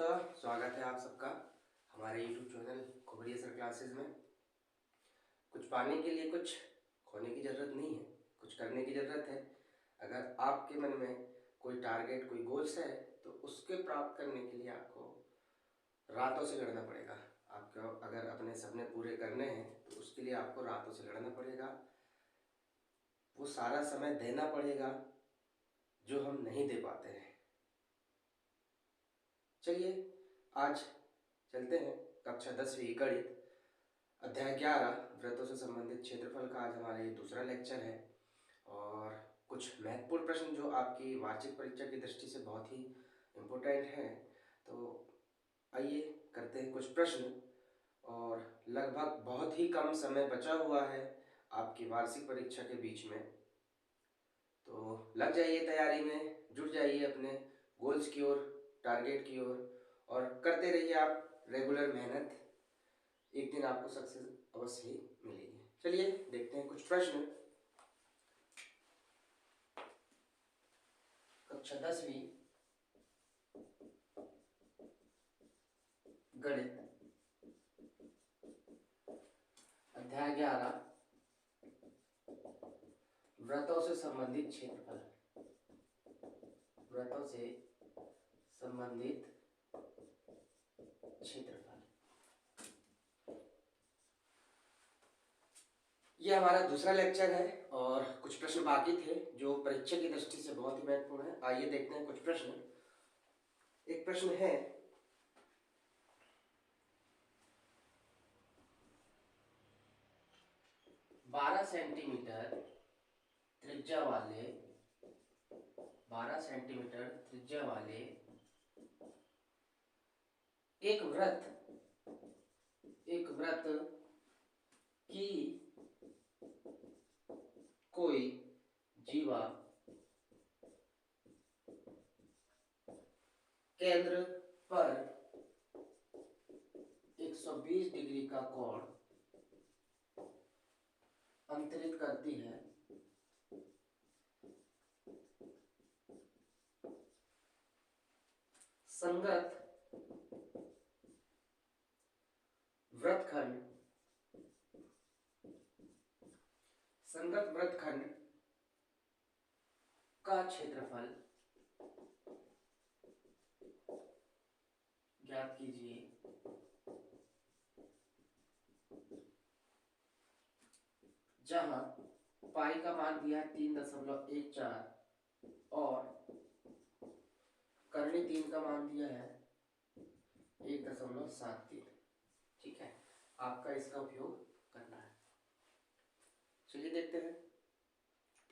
स्वागत है आप सबका हमारे YouTube चैनल खुबरिया सर क्लासेस में। कुछ पाने के लिए कुछ खोने की ज़रूरत नहीं है, कुछ करने की ज़रूरत है। अगर आपके मन में कोई टारगेट, कोई गोल्स है तो उसके प्राप्त करने के लिए आपको रातों से लड़ना पड़ेगा। आपको अगर अपने सपने पूरे करने हैं तो उसके लिए आपको रातों से लड़ना पड़ेगा, वो सारा समय देना पड़ेगा जो हम नहीं दे पाते हैं। चलिए आज चलते हैं कक्षा 10वीं गणित अध्याय 11 व्रतों से संबंधित क्षेत्रफल का आज हमारा ये दूसरा लेक्चर है। और कुछ महत्वपूर्ण प्रश्न जो आपकी वार्षिक परीक्षा की दृष्टि से बहुत ही इम्पोर्टेंट हैं, तो आइए करते हैं कुछ प्रश्न। और लगभग बहुत ही कम समय बचा हुआ है आपकी वार्षिक परीक्षा के बीच में, तो लग जाइए तैयारी में, जुट जाइए अपने गोल्स की ओर, टारगेट की ओर, और करते रहिए आप रेगुलर मेहनत। एक दिन आपको सक्सेस अवश्य ही मिलेगी। चलिए देखते हैं कुछ प्रश्न। कक्षा 10वीं गणित अध्याय 11 व्रतों से संबंधित क्षेत्रफल। व्रतों से संबंधित क्षेत्रफल, ये हमारा दूसरा लेक्चर है और कुछ प्रश्न बाकी थे जो परीक्षा की दृष्टि से बहुत ही महत्वपूर्ण है। आइए देखते हैं कुछ प्रश्न। एक प्रश्न है, 12 सेंटीमीटर त्रिज्या वाले 12 सेंटीमीटर त्रिज्या वाले एक वृत्त की कोई जीवा केंद्र पर 120 डिग्री का कोण अंतरित करती है। संगत वृत्तखंड का क्षेत्रफल ज्ञात कीजिए। जहां पाई का मान दिया 3.14 और करनी 3 का मान दिया है 1.73। ठीक है, आपका इसका उपयोग करना है। चलिए देखते हैं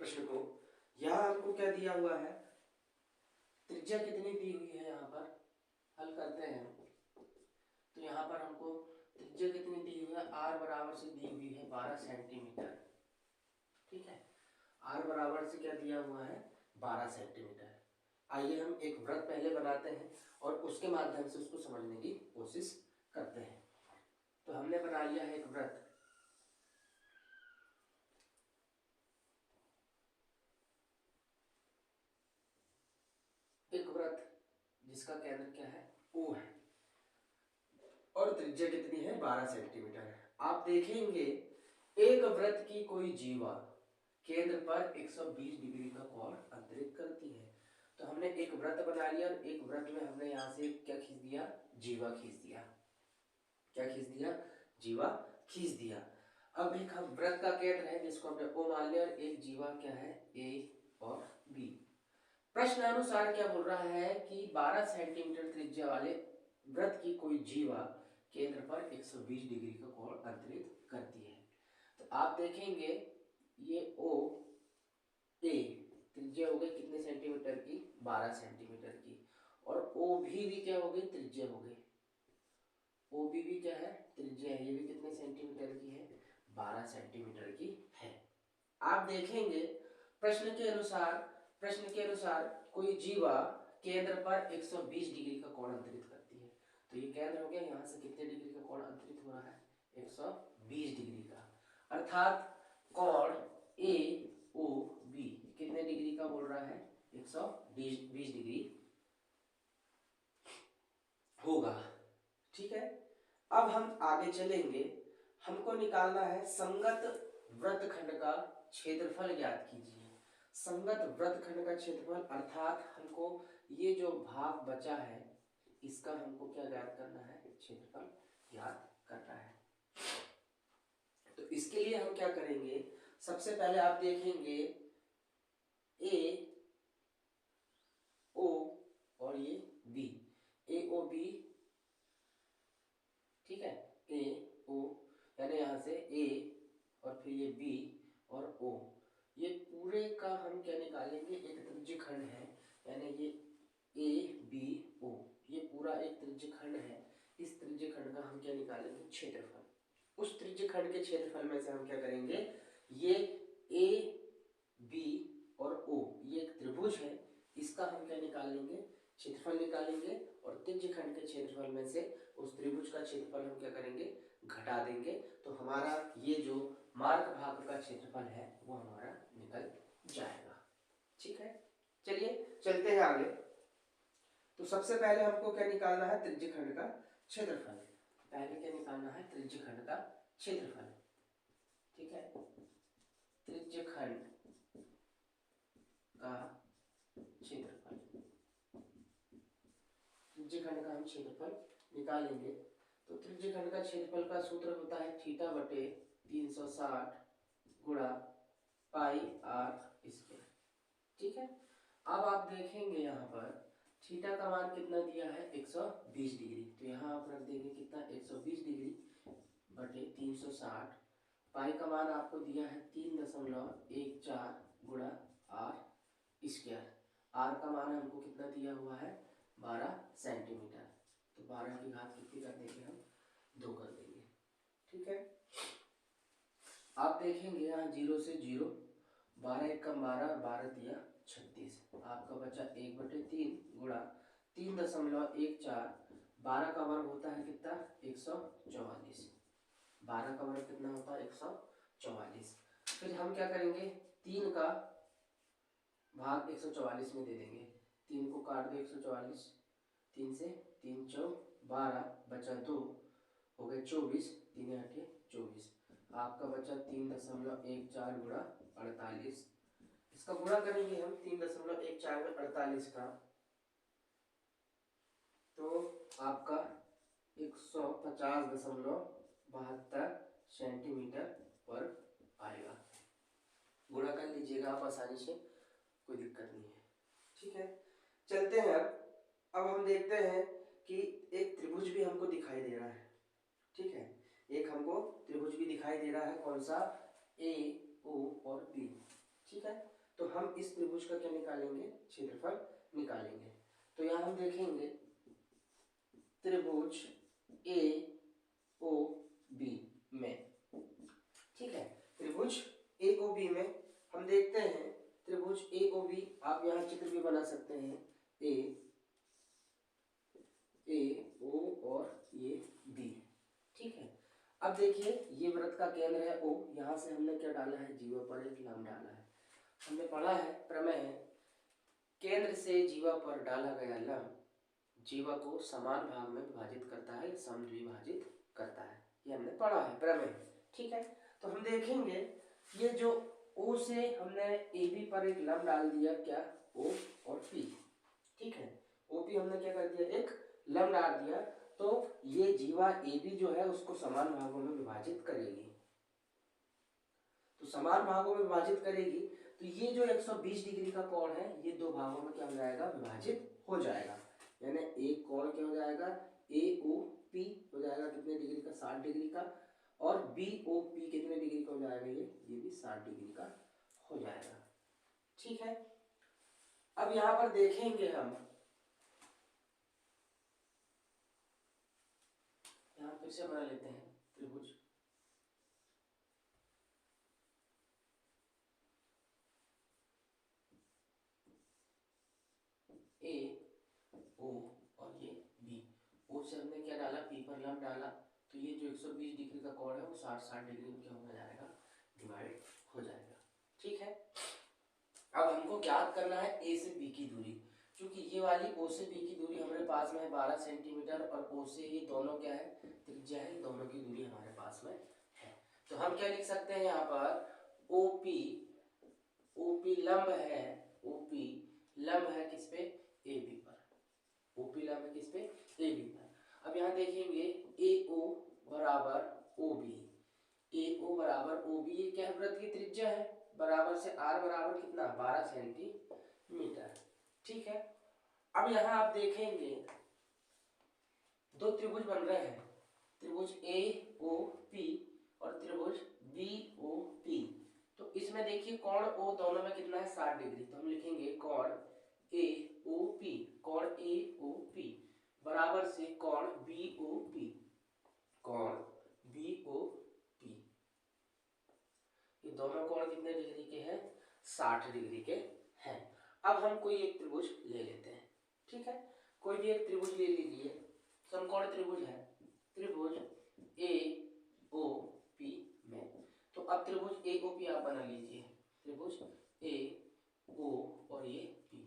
प्रश्न को। यहाँ हमको क्या दिया हुआ है, त्रिज्या कितनी दी हुई है, यहाँ पर हल करते हैं। तो यहाँ पर हमको त्रिज्या कितनी दी हुई है, आर बराबर से दी हुई है 12 सेंटीमीटर। ठीक है, आर बराबर से क्या दिया हुआ है, 12 सेंटीमीटर। आइए हम एक वृत्त पहले बनाते हैं और उसके माध्यम से उसको समझने की कोशिश करते हैं। तो हमने बना लिया है एक वृत्त। एक वृत्त जिसका केंद्र क्या है, O है, और त्रिज्या कितनी है, 12 सेंटीमीटर। आप देखेंगे एक वृत्त की कोई जीवा केंद्र पर 120 डिग्री का कोण अंतरित करती है। तो हमने एक वृत्त बना लिया और एक वृत्त में हमने यहाँ से क्या खींच दिया, जीवा खींच दिया। क्या खींच दिया, जीवा खींच दिया। अब एक हम वृत्त का केंद्र है जिसको हमने O मान लिया और एक जीवा क्या है, A और B। प्रश्न अनुसार क्या बोल रहा है कि 12 सेंटीमीटर त्रिज्या वाले वृत्त की कोई जीवा केंद्र पर 120 डिग्री का कोण अंतरित करती है। तो आप देखेंगे ये O A त्रिज्या हो गई कितने सेंटीमीटर की, 12 सेंटीमीटर की, और OB भी क्या हो गई, त्रिज्या हो गई। OB भी क्या है, त्रिज्या है, ये भी कितने सेंटीमीटर की है, 12 सेंटीमीटर की है। आप देखेंगे प्रश्न के अनुसार कोई जीवा केंद्र पर 120 डिग्री का कोण अंतरित करती है। तो ये केंद्र हो गया, यहाँ से कितने डिग्री का कोण अंतरित हो रहा है, 120 डिग्री का। अर्थात कोण AOB कितने डिग्री का बोल रहा है, 120 डिग्री अब हम आगे चलेंगे, हमको निकालना है संगत वृत्तखंड का क्षेत्रफल ज्ञात कीजिए। संगत वृत्तखंड का क्षेत्रफल अर्थात हमको ये जो भाग बचा है इसका हमको क्या ज्ञात करना है, क्षेत्रफल ज्ञात करना है। तो इसके लिए हम क्या करेंगे, सबसे पहले आप देखेंगे ए ओ और ये बी, ए ओ बी, ठीक है, ए ओ यानी यहाँ से ए और फिर ये बी और ओ, ये पूरे का हम क्या निकालेंगे, एक त्रिज्यखंड है, यानी ये ए बी ओ, ये पूरा एक त्रिज्यखंड है। इस त्रिज्यखंड का हम क्या निकालेंगे, क्षेत्रफल। उस त्रिज्यखंड के क्षेत्रफल में से हम क्या करेंगे, ये ए बी और ओ ये एक त्रिभुज है, इसका हम क्या निकालेंगे, क्षेत्रफल निकालेंगे, और त्रिज्यखंड के क्षेत्रफल में से उस त्रिभुज का क्षेत्रफल हम क्या करेंगे, घटा देंगे, तो हमारा ये जो मार्ग भाग का क्षेत्रफल है वो हमारा निकल जाएगा। ठीक है, चलिए चलते हैं आगे। तो सबसे पहले हमको क्या निकालना है, त्रिज्यखंड का क्षेत्रफल। पहले क्या निकालना है, त्रिज्यखंड का क्षेत्रफल। ठीक है, त्रिज्यखंड का क्षेत्रफल, त्रिज्यखंड का हम क्षेत्रफल निकालेंगे। तो त्रिज्यखंड का क्षेत्रफल का सूत्र होता है थीटा बटे 360 गुणा पाई आर स्क्वायर। ठीक है, अब आप देखेंगे यहाँ पर थीटा का मान कितना दिया है, 120 डिग्री, तो यहाँ आप रख देंगे कितना, 120 डिग्री बटे 360, पाई का मान आपको दिया है 3.14 गुणा आर स्क्वायर, आर का मान हमको कितना दिया हुआ है, 12 सेंटीमीटर, तो 12 की घात कितनी कर देंगे हम, 2 कर देंगे। ठीक है, आप देखेंगे यहाँ 0 से 0, 12 एक कम 12 और 12 दिया 36, आपका बचा 1/3 गुणा 3.14, 12 का वर्ग होता है कितना, 144, 12 का वर्ग कितना होता है, 144। फिर हम क्या करेंगे, 3 का भाग 144 में दे देंगे, 3 को काट दो 144, 3 से 3 चौ 12 बचा 2 हो गए 24, 3 8 24, आपका बचा 3.14 गुणा 48, इसका गुणा करेंगे हम 3.14 में 48 का, तो आपका 150.72 सेंटीमीटर वर्ग आएगा। गुणा कर लीजिएगा आप आसानी से, कोई दिक्कत नहीं है। ठीक है, चलते हैं अब हम देखते हैं कि एक त्रिभुज भी हमको दिखाई दे रहा है। ठीक है, एक हमको त्रिभुज भी दिखाई दे रहा है, कौन सा, ए ओ और बी। ठीक है, तो हम इस त्रिभुज का क्या निकालेंगे, क्षेत्रफल निकालेंगे। तो यहाँ हम देखेंगे त्रिभुज ए ओ बी में, ठीक है, त्रिभुज ए ओ बी में हम देखते हैं त्रिभुज ए ओ बी, आप यहाँ चित्र भी बना सकते हैं, ए ओ और ये बी। ठीक है, अब देखिए ये वृत्त का केंद्र है ओ, यहाँ से हमने क्या डाला है, जीवा पर एक लंब डाला है। हमने पढ़ा है प्रमेय है, केंद्र से जीवा पर डाला गया लंब जीवा को समान भाग में विभाजित करता है, समद्विभाजित करता है, ये हमने पढ़ा है प्रमेय। ठीक है, तो हम देखेंगे ये जो ओ से हमने ए बी पर एक लंब डाल दिया, क्या, ओ और पी। ठीक है, ओ पी हमने क्या कर दिया, एक लंब डाल दिया, तो ये जीवा ए बी जो है उसको समान भागों में विभाजित करेगी, तो समान भागों में विभाजित करेगी, तो ये जो 120 डिग्री का कोण है ये दो भागों में क्या हो जाएगा, विभाजित हो जाएगा, यानी एक कोण क्या हो जाएगा, ए ओ पी हो जाएगा कितने डिग्री का, 60 डिग्री का, और बी ओ पी कितने डिग्री का हो जाएगा, ये भी 60 डिग्री का हो जाएगा। ठीक है, अब यहाँ पर देखेंगे हम, यहाँ फिर से बना लेते हैं त्रिभुज ए ओ और ये बी, ओ से हमने क्या डाला, पी पर लंब डाला, तो ये जो 120 डिग्री का कोण है वो 60 डिग्री में क्या हो जाएगा, डिवाइड हो जाएगा। ठीक है, अब हमको ज्ञात करना है ए से बी की दूरी, क्योंकि ये वाली ओ से बी की दूरी हमारे पास में है 12 सेंटीमीटर और ओ से ये दोनों क्या है, त्रिज्या है, दोनों की दूरी हमारे पास में है। तो हम क्या लिख सकते हैं यहाँ पर ओपी, ओपी लंब है, ओपी लंब है किस पे, ए बी पर, ओपी लंब है किस पे, ए बी पर। अब यहाँ देखेंगे ए ओ बराबर ओ बी, ए ओ बराबर ओ बी, ये क्या है, वृत्त की त्रिज्या है, बराबर से आर बराबर कितना 12 सेंटीमीटर। ठीक है, अब यहाँ आप देखेंगे दो त्रिभुज बन रहे हैं, त्रिभुज ए ओ पी और त्रिभुज बी ओ पी। तो इसमें देखिए कोण ओ दोनों में कितना है 60 डिग्री, तो हम लिखेंगे कोण ए ओ पी, कोण ए ओ पी बराबर से कोण बी ओ पी, कोण बी ओ पी। ये दोनों कोण कितने डिग्री के हैं, 60 डिग्री के हैं। अब हम कोई एक त्रिभुज ले लेते हैं, ठीक है, कोई भी एक त्रिभुज ले लीजिए। समकोण त्रिभुज है, त्रिभुज ए ओ पी में। तो अब त्रिभुज ए ओ पी आप बना लीजिए, त्रिभुज ए ओ और ये पी।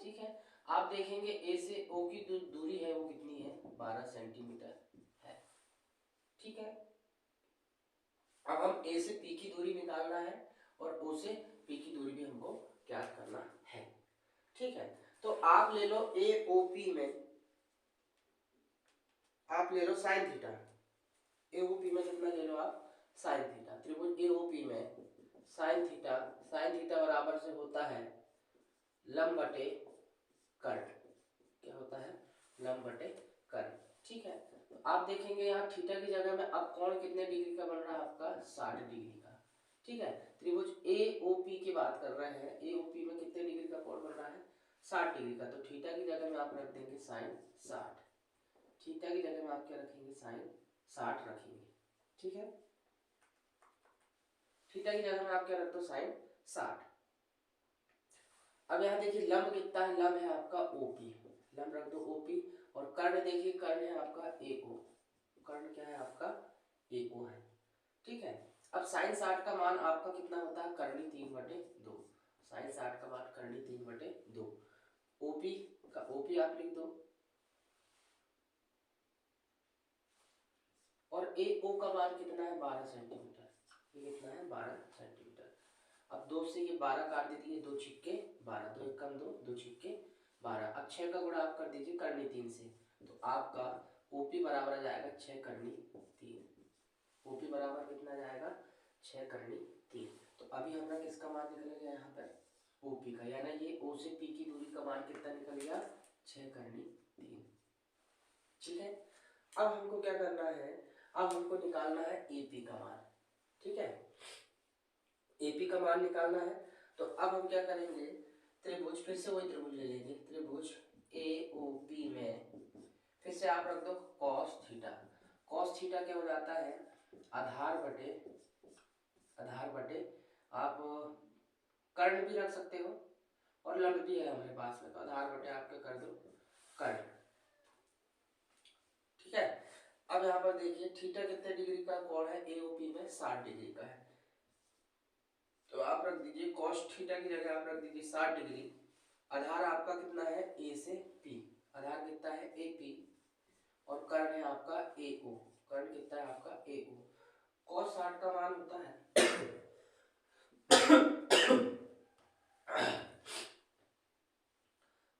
ठीक है, आप देखेंगे ए से ओ की दूरी है वो कितनी है, 12 सेंटीमीटर है। ठीक है, अब हम ए से पी की दूरी निकालना है और ओ से पी की दूरी भी हमको ज्ञात करना है। ठीक है, तो आप ले लो ए ओ पी में, आप ले लो साइन थीटा, एओपी में कितना ले लो आप, साइन थीटा। त्रिभुज एओपी में साइन थीटा, साइन थीटा बराबर से होता है लंब बटे कर्ण, क्या होता है, लंब बटे कर्ण। ठीक है, तो आप देखेंगे यहाँ थीटा की जगह में अब कोण कितने डिग्री का बन रहा है आपका, 60 डिग्री का। ठीक है, त्रिभुज एओपी की बात कर रहे हैं, एओपी में कितने डिग्री का कोण बन रहा है, 60 डिग्री का। तो थीटा की जगह में आप रख देंगे साइन 60, थीटा की जगह में आप क्या रखेंगे, साइन 60 रखेंगे। ठीक है, थीटा की जगह में आप क्या रखते हो, साइन 60। अब यहाँ देखिए लंब कितना है, लंब है आपका ओपी, लंब रख दो ओपी। और कर्ण देखिए, कर्ण है आपका एओ, कर्ण क्या है आपका, एओ है। ठीक है, अब साइन 60 का मान आपका कितना होता है, कर्णी 3/2, साइन 60 का मान कर्णी 3/2। ओपी का ओपी आप लिख दो और ए ओ का मान कितना है, 12 सेंटीमीटर, ये कितना है 12 सेंटीमीटर। अब 2 से ये 12 काट दीजिए, 2 छिक्के 12, 2 एक कम 2, 2 छिक्के 12। अब 6 का गुणा आप कर दीजिए कर्णी 3 से, तो आपका ओपी बराबर आ जाएगा 6 कर्णी 3, ओपी बराबर कितना जाएगा, 6 कर्णी 3। तो अभी हमारा किसका मान निकल गया यहाँ पर, ओपी का, यानी ये ओ से पी की दूरी का मान कितना निकल गया, 6 कर्णी 3। ठीक है, अब हमको क्या करना है, अब हमको निकालना है एपी का मान। ठीक है, एपी का मान निकालना है। तो अब हम क्या करेंगे, त्रिभुज, फिर से वही त्रिभुज ले लेंगे, त्रिभुज ए ओ पी में फिर से आप रख दो कॉस थीटा। कॉस थीटा क्या हो जाता है, आधार बटे, आधार बटे आप कर्ण भी रख सकते हो और लंब भी है हमारे पास में, तो आधार बटे आप क्या कर दो, कर्ण। ठीक है, अब यहाँ पर देखिए थीटा कितने डिग्री का कोण है, एओपी में 60 डिग्री का है। तो आप रख दीजिए cos थीटा की जगह आप रख दीजिए 60 डिग्री। आधार आपका कितना है, ए से पी, आधार कितना है ए पी और कर्ण है आपका ए ओ, कर्ण कितना है आपका ए ओ। cos 60 का मान होता है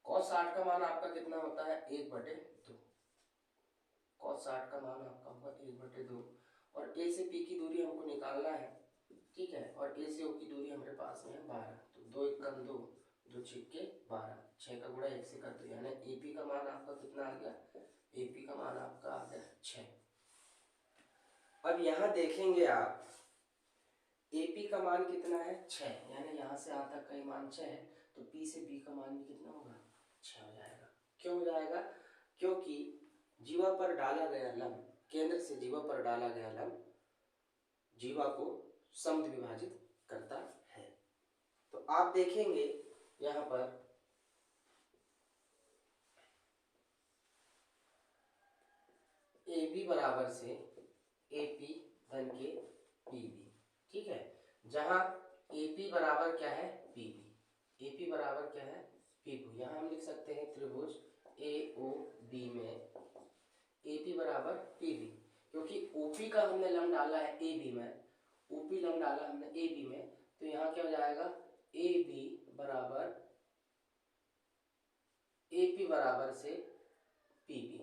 cos 60 का मान आपका कितना होता है, 1/2, cos 60 का मान आपका होगा 1/2। और ए से पी की दूरी हमको निकालना है, ठीक है, और ए से ओ की दूरी हमारे पास में है 12, तो 2 एक कम 2, 2 छिक्के 12, 6 का गुणा 1 से कर दो, यानी एपी का मान आपका कितना आ गया, एपी का मान आपका आ गया 6। अब यहाँ देखेंगे आप एपी का मान कितना है 6, यानी यहाँ से यहाँ तक का मान 6 है, तो पी से बी का मान भी कितना होगा, 6 हो जाएगा। क्यों हो जाएगा, क्योंकि जीवा पर डाला गया लंब, केंद्र से जीवा पर डाला गया लंब जीवा को समद्विभाजित करता है। तो आप देखेंगे यहाँ पर ए बी बराबर से ए पी धन के पी बी। ठीक है, जहां ए पी बराबर क्या है, पी बी, ए पी बराबर क्या है, पीबी। यहाँ हम लिख सकते हैं त्रिभुज ए ओ बी में ए पी बराबर पी बी, क्योंकि ओपी का हमने लंब डाला है ए बी में, ओपी लंब डाला हमने ए बी में, तो यहाँ क्या हो जाएगा ए बी बराबर ए पी बराबर से पी बी,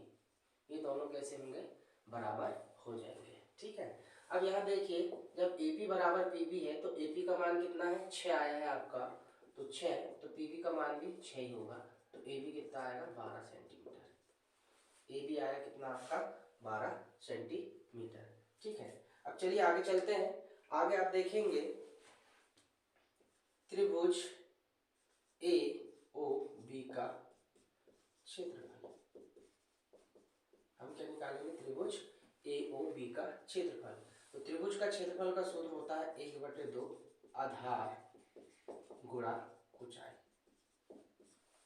ये दोनों कैसे होंगे बराबर हो जाएंगे। ठीक है, अब यहाँ देखिए जब ए पी बराबर पी बी है तो ए पी का मान कितना है 6 आया है आपका, तो 6, तो पी बी का मान भी 6 ही होगा, तो ए बी कितना आएगा 12 सेंटीमीटर, ए बी आया कितना आपका 12 सेंटीमीटर। ठीक है, अब चलिए आगे चलते हैं। आगे आप देखेंगे त्रिभुज ए ओ बी का क्षेत्रफल, हम क्या निकालेंगे त्रिभुज ए ओ बी का क्षेत्रफल। तो त्रिभुज का क्षेत्रफल का सूत्र होता है 1/2 आधार गुणा ऊंचाई।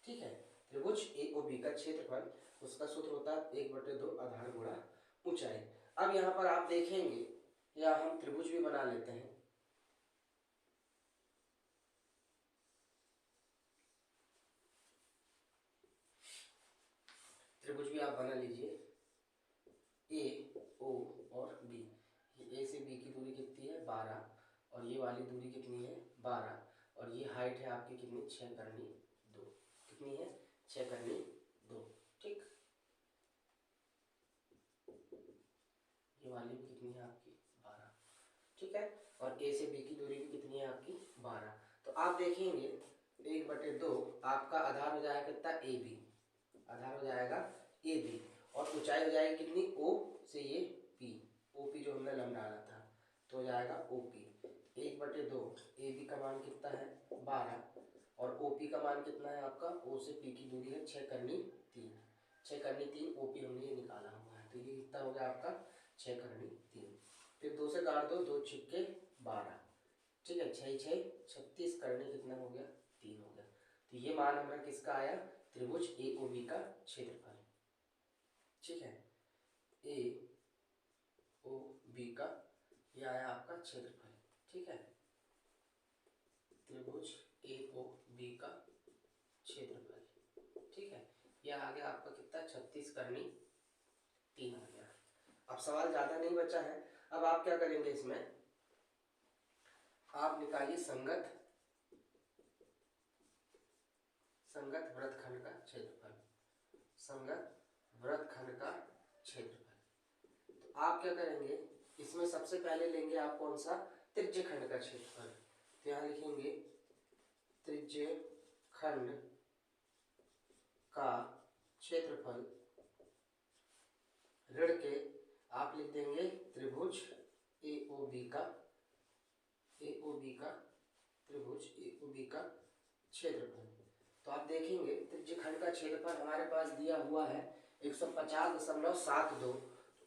ठीक है, त्रिभुज ए ओ बी का क्षेत्रफल उसका सूत्र होता है 1/2 आधार गुणा ऊंचाई। अब यहाँ पर आप देखेंगे या हम त्रिभुज भी बना लेते हैं। त्रिभुज भी आप बना लीजिए ए ओ और बी, ए से बी की दूरी कितनी है 12, और ये वाली दूरी कितनी है 12, और ये हाइट है आपकी कितनी 6/2, कितनी है 6/2। ठीक, ये वाली भी कितनी है आपकी 12। ठीक है, और ए से बी की दूरी भी कितनी है आपकी 12। तो आप देखेंगे 1/2 आपका आधार हो जाएगा कितना ए बी, आधार हो जाएगा ए बी, और ऊंचाई हो जाएगी कितनी ओ से ये पी, ओ पी जो हमने लंब डाला था, तो हो जाएगा ओ पी 1/2, ए बी का मान कितना है 12, और ओ पी का मान कितना है आपका, ओ से पी की दूरी है 6/3, 6/3 ओ पी हमने ये निकाला हुआ है, तो ये कितना हो गया आपका 6/3। फिर 2 से काट दो, 2 छिक्के 12, ठीक है 6 6 36 करने कितना हो गया 3 हो गया। तो ये मान हमारा किसका आया त्रिभुज ए ओ बी का क्षेत्रफल। ठीक है, ए ओ बी का यह आया आपका क्षेत्रफल। ठीक है, त्रिभुज ए ओ बी का क्षेत्रफल। ठीक है, यह आ गया आपका कितना 36/3 आ गया। अब सवाल ज्यादा नहीं बचा है, अब आप क्या करेंगे इसमें, आप निकालिए संगत वृत्तखंड का क्षेत्रफल, संगत वृत्तखंड का क्षेत्रफल। तो आप क्या करेंगे इसमें सबसे पहले लेंगे आप कौन सा त्रिज्यखंड का क्षेत्रफल, तो यहां लिखेंगे त्रिज्यखंड का क्षेत्रफल ऋण के आप लिख देंगे त्रिभुज ए ओ बी का, त्रिभुज ए ओ बी का क्षेत्रफल। तो आप देखेंगे त्रिज्यखंड का क्षेत्रफल हमारे पास दिया हुआ है 150.72,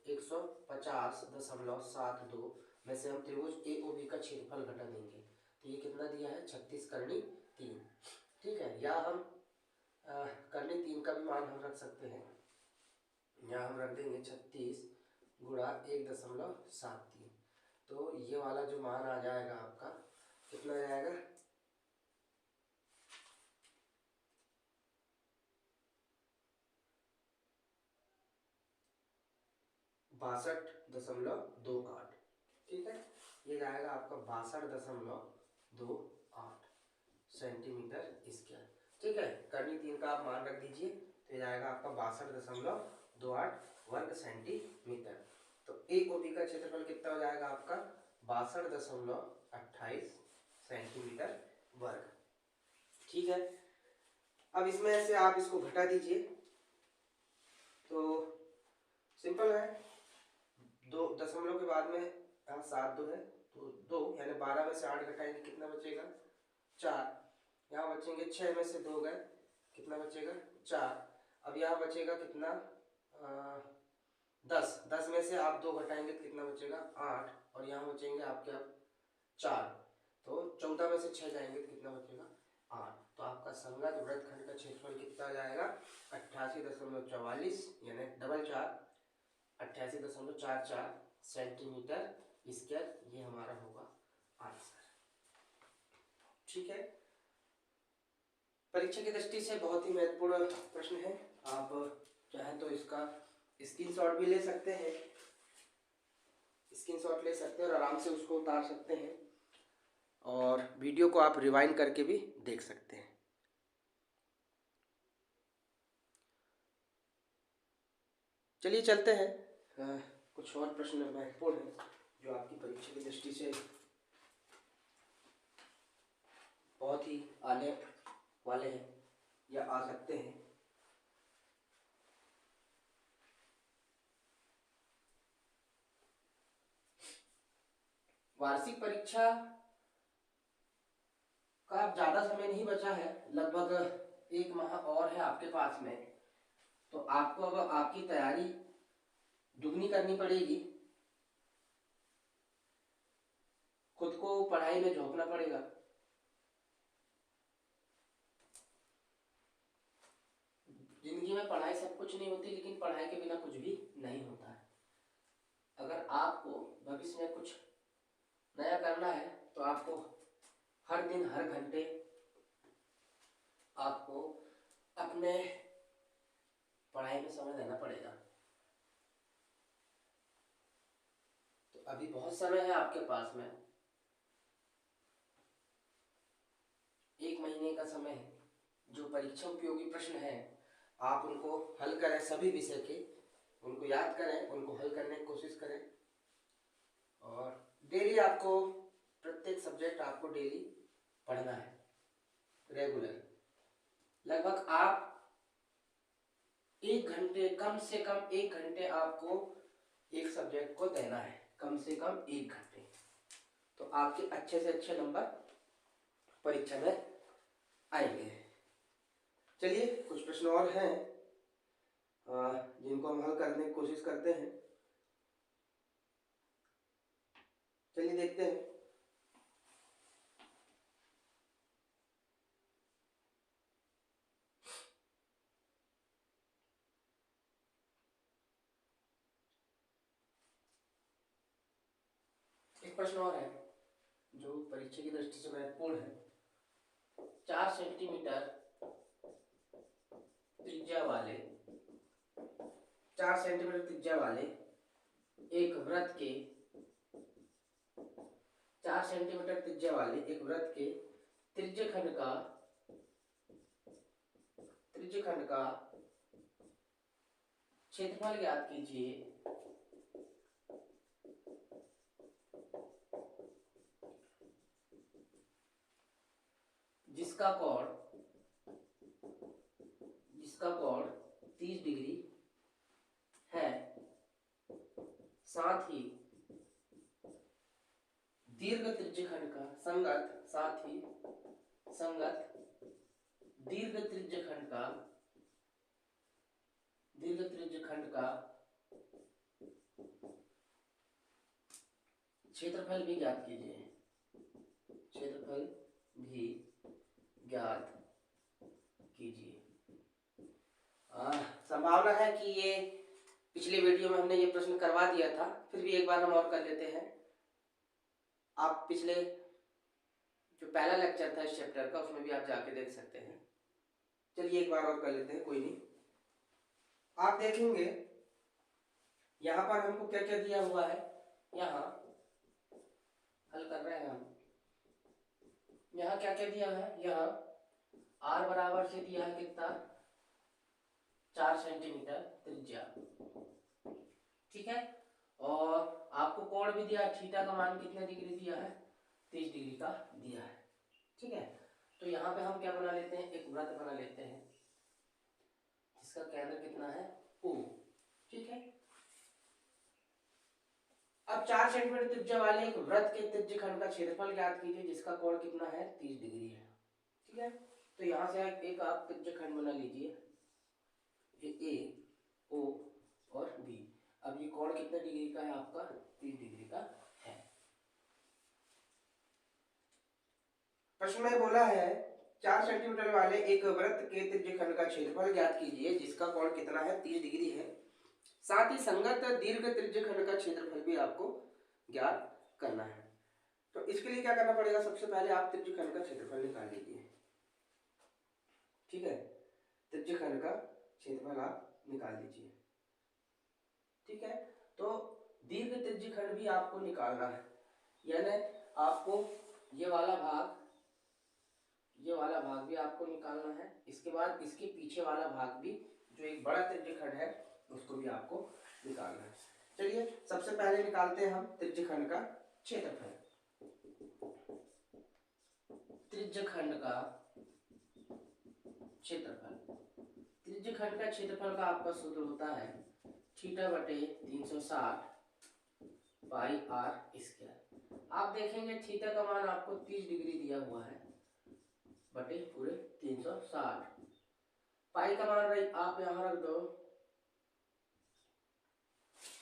150.72 में से हम त्रिभुज ए ओ बी का क्षेत्रफल घटा देंगे, तो ये कितना दिया है 36/3। ठीक है, या हम करनी 3 का भी मान हम रख सकते हैं, या हम रख देंगे 36 गुणा 1.73, तो ये वाला जो मान आ जाएगा आपका कितना जाएगा 62.28। ठीक है, ये जाएगा आपका 62.28 सेंटीमीटर स्क्वायर। ठीक है, करनी 3 का आप मान रख दीजिए, तो ये जाएगा आपका 62.28 वर्ग सेंटीमीटर। तो ए ओ बी का क्षेत्रफल कितना हो जाएगा आपका 62.28 सेंटीमीटर वर्ग। ठीक है, अब इसमें से आप इसको घटा दीजिए, तो सिंपल है, 2 दशमलव के बाद में यहाँ 7 2 है, तो 2 यानी 12 में से 8 घटाएंगे कितना बचेगा 4, यहाँ बचेंगे 6 में से 2 गए कितना बचेगा 4, अब यहाँ बचेगा कितना 10 में से आप 2 घटाएंगे तो कितना बचेगा 8, और यहाँ बचेंगे आपके अब 4, तो 14 में से 6 जाएंगे तो कितना बचेगा 8। तो आपका संगत वृत्तखंड का क्षेत्रफल कितना आ जाएगा 88.44 यानी 88.44 सेंटीमीटर स्क्वायर, ये हमारा होगा आंसर। ठीक है, परीक्षा की दृष्टि से बहुत ही महत्वपूर्ण प्रश्न है। आप चाहें तो इसका स्क्रीनशॉट भी ले सकते हैं, स्क्रीनशॉट ले सकते हैं और आराम से उसको उतार सकते हैं, और वीडियो को आप रिवाइंड करके भी देख सकते हैं। चलिए चलते हैं, कुछ और प्रश्न महत्वपूर्ण हैं जो आपकी परीक्षा की दृष्टि से बहुत ही आने वाले हैं या आ सकते हैं। वार्षिक परीक्षा का अब ज़्यादा समय नहीं बचा है, लगभग 1 माह और है आपके पास में। तो आपको अब आपकी तैयारी दुगनी करनी पड़ेगी, खुद को पढ़ाई में झोंकना पड़ेगा। जिंदगी में पढ़ाई सब कुछ नहीं होती, लेकिन पढ़ाई के बिना कुछ भी नहीं होता है। अगर आपको भविष्य में कुछ नया करना है तो आपको हर दिन हर घंटे आपको अपने पढ़ाई में समय देना पड़ेगा। तो अभी बहुत समय है आपके पास में, 1 महीने का समय है। जो परीक्षा उपयोगी प्रश्न है आप उनको हल करें, सभी विषय के उनको याद करें, उनको हल करने की कोशिश करें, और डेली आपको प्रत्येक सब्जेक्ट आपको डेली पढ़ना है रेगुलर। लगभग आप 1 घंटे, कम से कम 1 घंटे आपको एक सब्जेक्ट को देना है, कम से कम 1 घंटे। तो आपके अच्छे से अच्छे नंबर परीक्षा में आएंगे। चलिए कुछ प्रश्न और हैं जिनको हम हल करने की कोशिश करते हैं। चलिए देखते हैं। एक प्रश्न और है जो परीक्षा की दृष्टि से महत्वपूर्ण है। 4 सेंटीमीटर त्रिज्या वाले 4 सेंटीमीटर त्रिज्या वाले एक वृत्त के 4 सेंटीमीटर त्रिज्या वाले एक वृत्त के त्रिज्यखंड का क्षेत्रफल ज्ञात कीजिए जिसका कोण 30 डिग्री है, साथ ही दीर्घ त्रिज्यखंड का संगत दीर्घ त्रिज्यखंड का क्षेत्रफल भी ज्ञात कीजिए। संभावना है कि ये पिछले वीडियो में हमने ये प्रश्न करवा दिया था, फिर भी एक बार हम और कर लेते हैं। आप पिछले जो पहला लेक्चर था इस चैप्टर का, उसमें भी आप जाके देख सकते हैं। चलिए एक बार और कर लेते हैं, कोई नहीं। आप देखेंगे यहाँ पर हमको क्या क्या दिया हुआ है, यहाँ हल कर रहे हैं हम। यहाँ क्या क्या दिया है, यहाँ r बराबर से दिया है कितना, 4 सेंटीमीटर त्रिज्या, ठीक है। और आपको कोण भी दिया है, थीटा का मान कितने डिग्री दिया है, 30 डिग्री का दिया है, ठीक है। तो यहाँ पे हम क्या बना लेते हैं, एक वृत्त बना लेते हैं जिसका केंद्र कितना है, O, ठीक है। अब 4 सेंटीमीटर त्रिज्या वाले एक वृत्त के त्रिज्यखंड का क्षेत्रफल ज्ञात कीजिए जिसका कोण कितना है, 30 डिग्री है, ठीक है। तो यहाँ से एक आप त्रिज्यखंड बना लीजिए, ये A, O और B। अब ये कोण कितने डिग्री का है आपका, 30 डिग्री का है। प्रश्न में बोला है 4 सेंटीमीटर वाले एक वृत्त के त्रिज्यखंड का क्षेत्रफल ज्ञात कीजिए जिसका कोण कितना है, 30 डिग्री है, साथ ही संगत दीर्घ त्रिज्यखंड का क्षेत्रफल भी आपको ज्ञात करना है। तो इसके लिए क्या करना पड़ेगा, सबसे पहले आप त्रिज्यखंड का क्षेत्रफल निकाल लीजिए। ठीक है, त्रिज्यखंड का क्षेत्रफल आप निकाल लीजिए। ठीक है, तो दीर्घ त्रिज्यखंड भी आपको निकालना है, यानी आपको ये वाला भाग भी आपको निकालना है। इसके बाद इसके पीछे वाला भाग भी, जो एक बड़ा त्रिज्यखंड है, उसको भी आपको निकालना है। चलिए सबसे पहले निकालते हैं हम त्रिज्यखंड का क्षेत्रफल। त्रिज्यखंड का क्षेत्रफल, त्रिज्यखंड का क्षेत्रफल का आपका सूत्र होता है थीटा बटे 360 पाई आर स्क्वायर। आप देखेंगे थीटा का मान आपको 30 डिग्री दिया हुआ है बटे पूरे 360। पाई का मान आप यहाँ रख दो,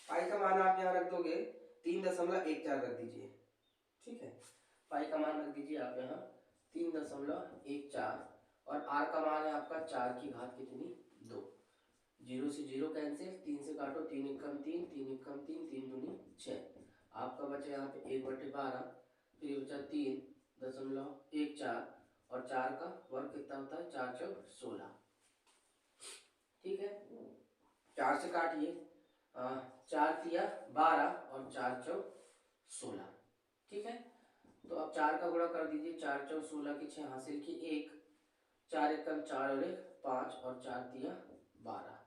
पाई का मान आप यहाँ रख दोगे 3.14 रख दीजिए। ठीक है, पाई का मान रख दीजिए आप यहाँ 3.14 और आर का मान है आपका 4 की घात कितनी 2। 0 से 0 कैंसिल, 3 से काटो, 3 एकम 3, 3 एकम 3, 3 दूनी 6। आपका बचा यहाँ पे 1/12, फिर बचा 3.14 और 4 का वर्ग कितना होता है 4 चौक 16। ठीक है, 4 से काटिए, 4 तिया 12 और 4 चौक 16। ठीक है, तो अब 4 का गुणा कर दीजिए, 4 चौक 16 की 6 हासिल की 1, 4 एकम 4 और 1 5 और 4 तिया 12।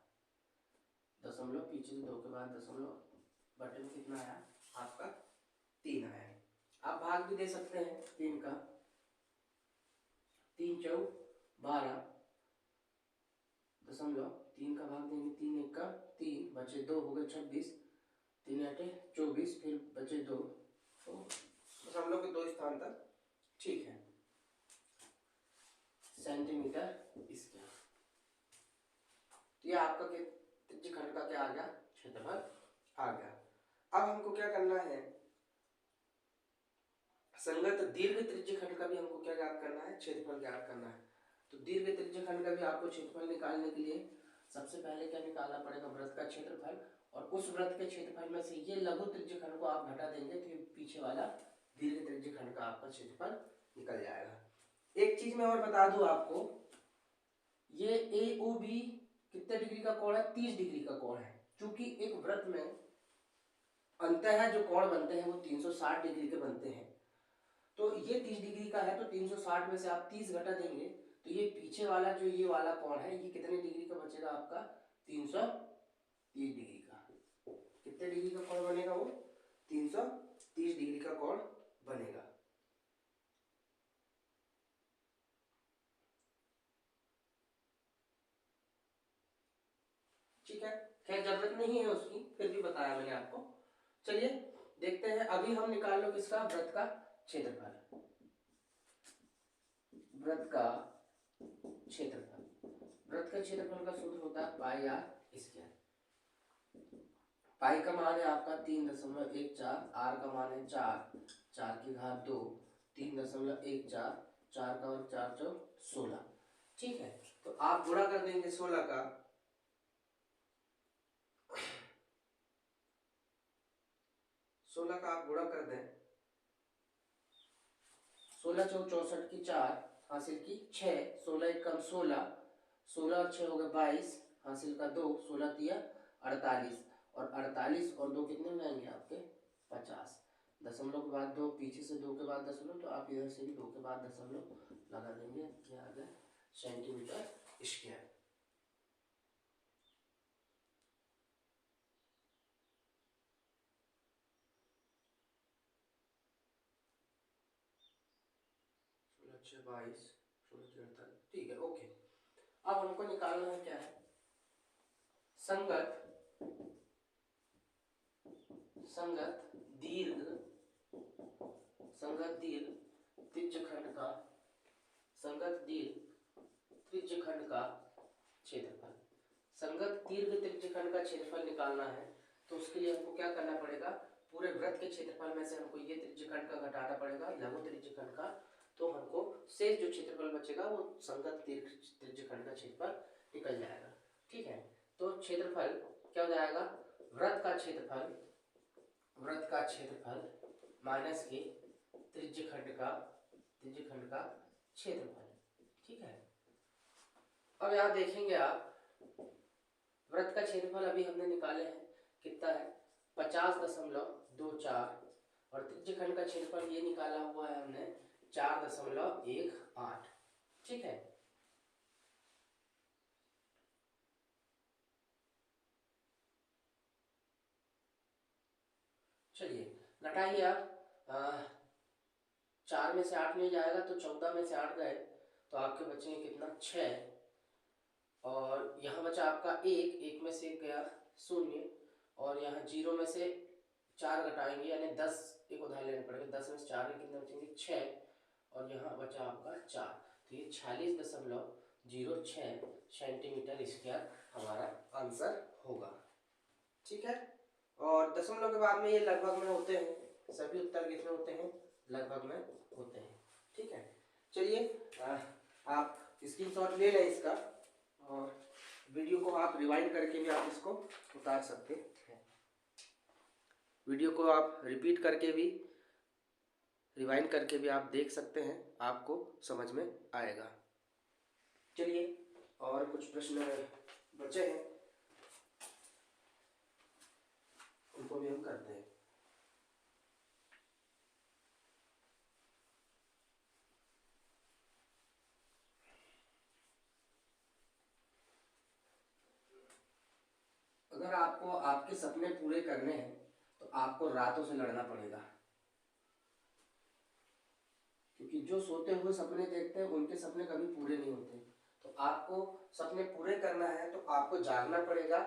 दशमलव पीछे से 2 के बाद दशमलव बटे में कितना आया आपका 3 आया है। आप भाग भी दे सकते हैं 3 का, 3 चौक 12 दशमलव 3 का भाग देंगे, 3 एक का 3 बचे 2 हो गए 26, 3 आटे 24, फिर बचे 2, तो दशमलव के 2 स्थान तक। ठीक है, सेंटीमीटर स्क्वायर। तो ये आपका त्रिज्यखंड का क्या आ गया क्षेत्रफल आ गया। अब हमको क्या करना है, संगत दीर्घ त्रिज्यखंड का भी हमको क्या ज्ञात करना है, क्षेत्रफल ज्ञात करना है। तो दीर्घ त्रिज्यखंड का भी आपको क्षेत्रफल निकालने के लिए सबसे पहले क्या निकालना पड़ेगा, वृत्त का क्षेत्रफल, और उस वृत्त के क्षेत्रफल में से ये लघु त्रिज्यखंड को आप घटा देंगे तो ये पीछे वाला दीर्घ त्रिज्यखंड का आपका क्षेत्रफल निकल जाएगा। एक चीज मैं और बता दूं आपको, ये AOB कितने डिग्री का कोण है, 30 डिग्री का कोण है। क्योंकि एक वृत्त में अंततः जो कोण बनते हैं वो 360 डिग्री के बनते हैं, तो ये 30 डिग्री का है, तो 360 में से आप 30 घटा देंगे तो ये पीछे वाला जो ये वाला कोण है ये कितने डिग्री का बचेगा आपका 330 डिग्री का। कितने डिग्री का कोण बनेगा वो 330 डिग्री का कोण बनेगा। ठीक है, खैर जरूरत नहीं है उसकी, फिर भी बताया मैंने आपको। चलिए देखते हैं, अभी हम निकाल लो किसका, वृत्त का क्षेत्रफल। वृत्त का क्षेत्रफल, वृत्त का क्षेत्रफल का सूत्र होता है पाई आर स्क्वायर। पाई का मान है आपका 3.14, आर का मान है 4, 4 की घात 2, 3.14, 4 का वर्ग 4 चौक 16। ठीक है, तो आप गुणा कर देंगे 16 का, 16 का आप गुणा कर दें, 16 चौक 64 की 4 हासिल की 6, 16 एक कम 16, 16 और 6 हो गए 22, हासिल का 2, 16 तिया 48, और 48 और 2 कितने में आएंगे आपके 50। दशमलव के बाद 2, पीछे से 2 के बाद दशमलव, तो आप इधर से भी 2 के बाद दशमलव लगा देंगे, क्या आ गया सेंटीमीटर स्क्वायर। अच्छा 22, 16 ठीक है, ओके। अब हमको निकालना है क्या है, संगत दीर्घ त्रिज्यखंड का, संगत दीर्घ त्रिज्यखंड का क्षेत्रफल। संगत दीर्घ त्रिज्यखंड का क्षेत्रफल निकालना है तो उसके लिए हमको क्या करना पड़ेगा, पूरे वृत्त के क्षेत्रफल में से हमको ये त्रिज्यखंड का घटाना पड़ेगा लघु त्रिज्यखंड का, तो हमको शेष जो क्षेत्रफल बचेगा वो संगत दीर्घ त्रिज्यखंड का क्षेत्रफल निकल जाएगा। ठीक है, तो क्षेत्रफल क्या हो जाएगा, वृत्त का क्षेत्रफल माइनस के त्रिज्यखंड का क्षेत्रफल। ठीक है, अब यहाँ देखेंगे आप, वृत्त का क्षेत्रफल अभी हमने निकाले हैं, कितना है 50.24, और त्रिज्यखंड का क्षेत्रफल ये निकाला हुआ है हमने 4.18। ठीक है, चलिए घटाइए आप। 4 में से 8 नहीं जाएगा तो 14 में से 8 गए तो आपके बचेंगे कितना 6, और यहाँ बचा आपका 1 में से 1 गया 0, और यहाँ 0 में से 4 घटाएंगे यानी 10, एक उधार लेने पड़ेगा, 10 में से 4 के कितने बचेंगे 6, और यहाँ बचा आपका 4, तो ये 46.06 सेंटीमीटर स्क्वायर हमारा आंसर होगा। ठीक है, और दशमलव के बाद में ये लगभग में होते हैं, सभी उत्तर कितने होते हैं लगभग में होते हैं। ठीक है, चलिए आप स्क्रीनशॉट ले लें इसका, और वीडियो को आप रिवाइंड करके भी आप इसको उतार सकते हैं, वीडियो को आप रिपीट करके भी, रिवाइंड करके भी आप देख सकते हैं, आपको समझ में आएगा। चलिए और कुछ प्रश्न बचे हैं, उनको भी हम करते हैं। अगर आपको आपके सपने पूरे करने हैं तो आपको रातों से लड़ना पड़ेगा, क्योंकि जो सोते हुए सपने देखते हैं उनके सपने कभी पूरे नहीं होते। तो आपको सपने पूरे करना है तो आपको जागना पड़ेगा,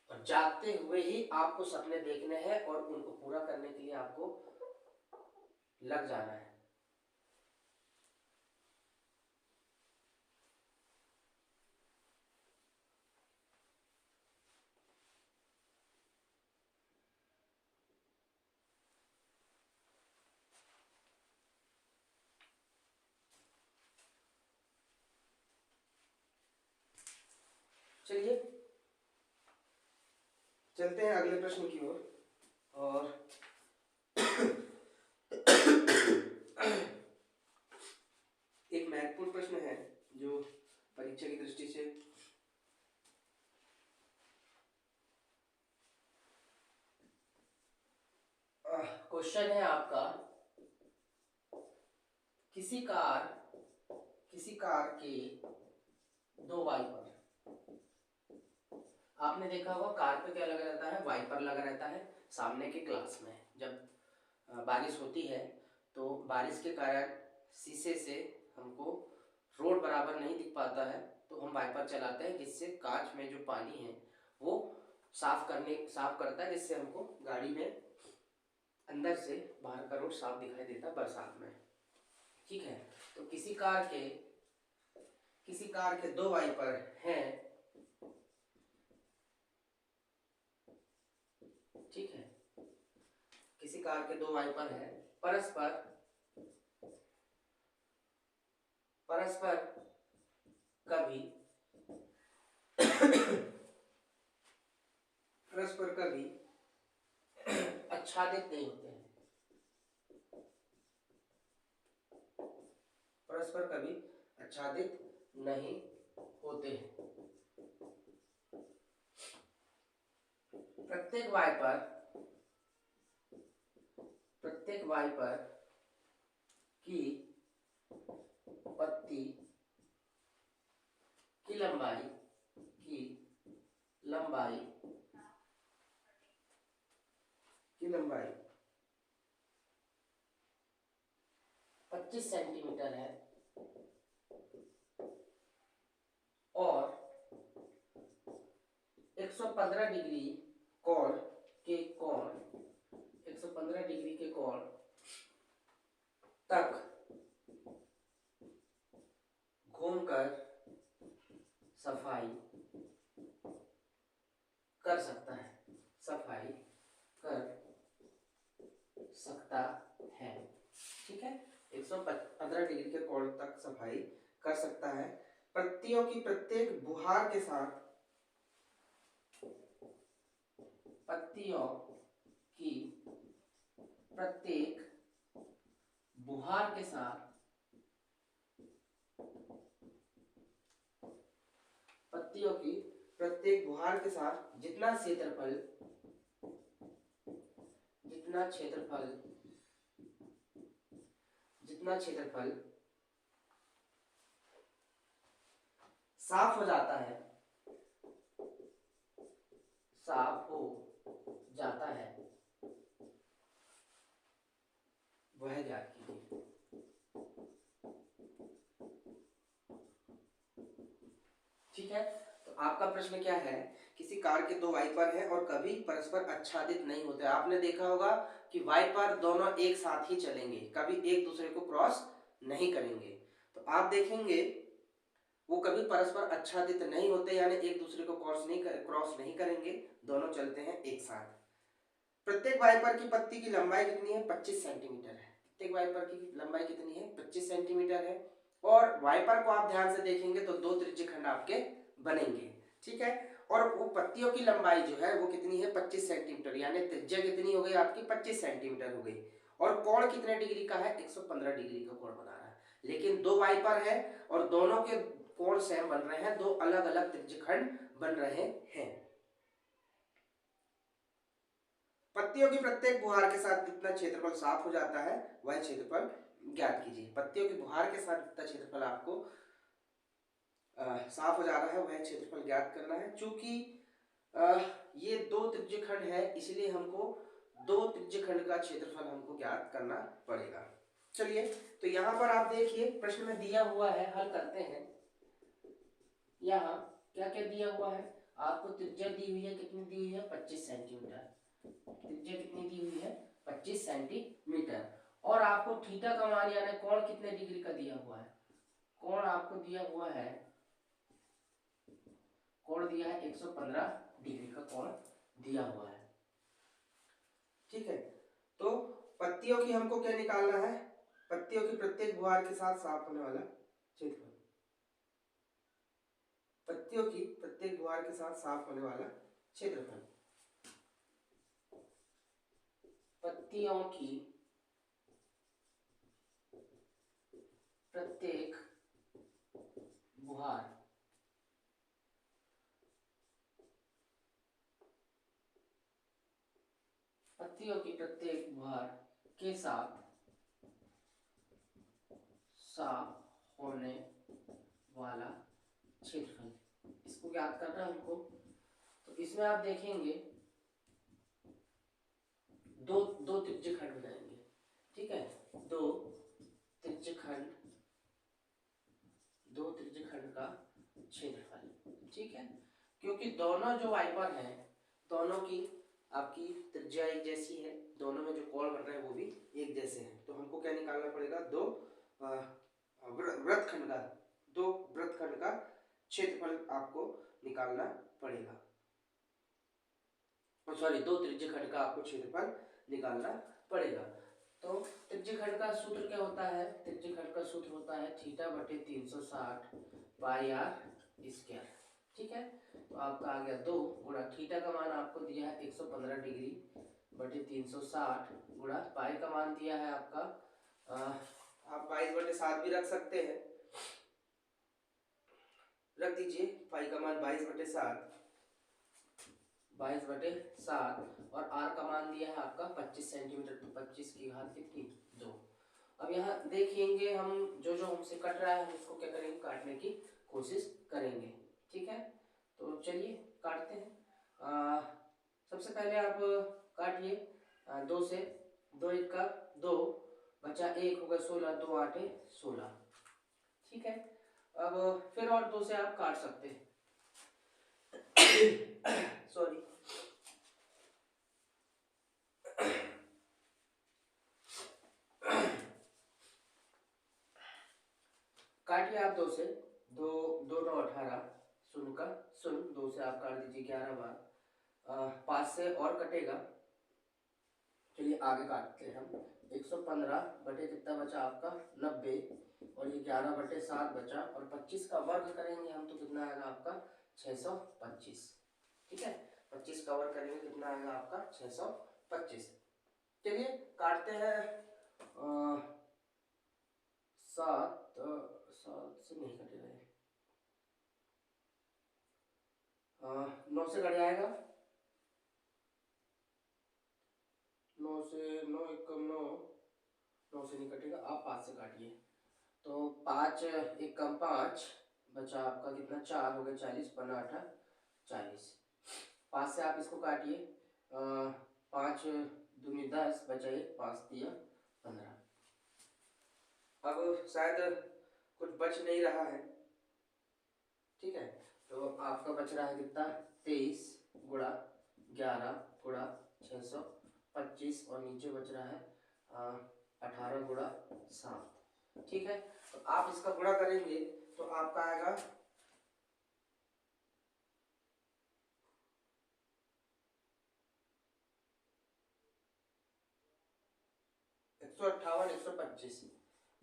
और जागते हुए ही आपको सपने देखने हैं और उनको पूरा करने के लिए आपको लग जाना है। चलिए चलते हैं अगले प्रश्न की ओर, और एक महत्वपूर्ण प्रश्न है जो परीक्षा की दृष्टि से क्वेश्चन है आपका, किसी कार के दो वाइपर, आपने देखा होगा कार पे क्या लगा रहता है, वाइपर लगा रहता है सामने के ग्लास में। जब बारिश होती है तो बारिश के कारण शीशे से हमको रोड बराबर नहीं दिख पाता है, तो हम वाइपर चलाते हैं जिससे कांच में जो पानी है वो साफ करता है, जिससे हमको गाड़ी में अंदर से बाहर का रोड साफ दिखाई देता है बरसात में। ठीक है, तो किसी कार के दो वाइपर हैं। ठीक है, किसी कार के दो वाइपर हैं, परस्पर कभी आच्छादित नहीं होते हैं, परस्पर कभी आच्छादित नहीं होते हैं। प्रत्येक वाइपर की पत्ती की लंबाई 25 सेंटीमीटर है, और 115 डिग्री कोण तक घूमकर सफाई कर सकता है। ठीक है, 115 डिग्री के कोण तक सफाई कर सकता है। पत्तियों की प्रत्येक बुहार के साथ पत्तियों की प्रत्येक गुहार के साथ जितना क्षेत्रफल जितना क्षेत्रफल साफ हो जाता है, साफ हो जाता है, वह ज्ञात कीजिए। ठीक है, तो आपका प्रश्न क्या है, किसी कार के दो वाइपर हैं और कभी परस्पर आच्छादित नहीं होते। आपने देखा होगा कि वाइपर दोनों एक साथ ही चलेंगे, कभी एक दूसरे को क्रॉस नहीं करेंगे। तो आप देखेंगे वो कभी परस्पर आच्छादित नहीं होते, यानी एक दूसरे को क्रॉस नहीं करेंगे, दोनों चलते हैं एक साथ। प्रत्येक वाइपर की पत्ती की लंबाई कितनी है, 25 सेंटीमीटर है। प्रत्येक वाइपर की लंबाई कितनी है, 25 सेंटीमीटर है। और वाइपर को आप ध्यान से देखेंगे तो दो त्रिज्यखंड आपके बनेंगे। ठीक है, और वो पत्तियों की लंबाई जो है वो कितनी है, 25 सेंटीमीटर, यानी त्रिज्या कितनी हो गई आपकी, 25 सेंटीमीटर हो गई। और कोण कितने डिग्री का है, 115 डिग्री का कोण बना रहा है। लेकिन दो वाइपर है और दोनों के कोण सेम बन रहे हैं, दो अलग अलग त्रिज्यखंड बन रहे हैं। पत्तियों की प्रत्येक बुहार के साथ जितना क्षेत्रफल साफ हो जाता है वह क्षेत्रफल ज्ञात कीजिए। पत्तियों की बुहार के साथ जितना क्षेत्रफल आपको साफ हो जा रहा है वह क्षेत्रफल ज्ञात करना है। चूंकि ये दो त्रिज्यखंड है इसलिए हमको दो त्रिज्यखंड का क्षेत्रफल हमको ज्ञात करना पड़ेगा। चलिए, तो यहाँ पर आप देखिए प्रश्न में दिया हुआ है, हल करते हैं। यहाँ क्या क्या दिया हुआ है, आपको त्रिज्या दी हुई है, कितनी दी हुई है, 25 सेंटीमीटर। त्रिज्या कितनी दी हुई है, 25 सेंटीमीटर। और आपको थीटा का मान यानी कोण कितने डिग्री का दिया हुआ है, कोण आपको दिया हुआ है, कोण दिया है 115 डिग्री का कोण दिया हुआ है। ठीक है, तो पत्तियों की हमको क्या निकालना है, पत्तियों की प्रत्येक बुहार के साथ साफ होने वाला क्षेत्रफल, पत्तियों की प्रत्येक बुहार के साथ साफ होने वाला क्षेत्रफल। पत्तियों की प्रत्येक बुहार पत्तियों की प्रत्येक बुहार के साथ साफ होने वाला क्षेत्रफल, इसको ज्ञात करना है हमको। तो इसमें आप देखेंगे दो दो त्रिज्यखंड बनाएंगे। ठीक है, दो त्रिज्यखंड का क्षेत्रफल। ठीक है, क्योंकि दोनों जो वाइपर हैं दोनों की आपकी त्रिज्या एक जैसी है, दोनों में जो कोण बन रहे हैं वो भी एक जैसे हैं, तो हमको क्या निकालना पड़ेगा, दो वृत्तखंड का क्षेत्रफल आपको निकालना पड़ेगा। सॉरी, दो त्रिज्यखंड का आपको क्षेत्रफल निकालना पड़ेगा। तो त्रिज्यखंड का सूत्र क्या होता है, त्रिज्यखंड का सूत्र होता है थीटा बटे 360 पाई आर स्क्वायर। ठीक है, तो आपका आ गया 2 गुणा थीटा का मान आपको दिया है 115 डिग्री बटे 360 गुणा पाई का मान दिया है आपका आप 22/7 भी रख सकते हैं, रख दीजिए पाई का मान 22/7 और आर का मान दिया है आपका 25 सेंटीमीटर, तो 25 की घात कितनी, 2। अब यहाँ देखेंगे हम जो जो हमसे कट रहा है हम उसको क्या करेंगे, काटने की कोशिश करेंगे। ठीक है, तो चलिए काटते हैं। सबसे पहले आप काटिए 2 से, 2 1 का 2 बचा 1 होगा 16, 2 8 16। ठीक है, अब फिर और 2 से आप काट सकते हैं। सॉरी, काटिए आप 2 से, 2 2 9 18 शून्य का शून्य, 2 से आप काट दीजिए 11 बार, 5 से और कटेगा। चलिए आगे काटते हैं हम, 115 बटे कितना बचा आपका 90 और ये 11/7 बचा और 25 का वर्ग करेंगे हम तो कितना आएगा आपका 625। ठीक है, 25 का वर्ग करेंगे कितना आएगा आपका 625। चलिए काटते हैं, 7 से नहीं कटेगा, 9 से कट जाएगा, 9 से 9 एक कम 9, 9 से नहीं कटेगा, आप 5 से काटिए। तो 5 एक कम 5 बचा आपका कितना, 4 हो गया 40, 15 40। 5 से आप इसको काटिए, 5 दूनी 10 बचा 1, 5 दिया 15। अब शायद कुछ बच नहीं रहा है, ठीक है, तो आपका बच रहा है कितना, 23 गुणा 11 गुणा 625 और नीचे बच रहा है 18 गुणा 7, ठीक है। तो आप इसका गुणा करेंगे तो आपका आएगा 158 125,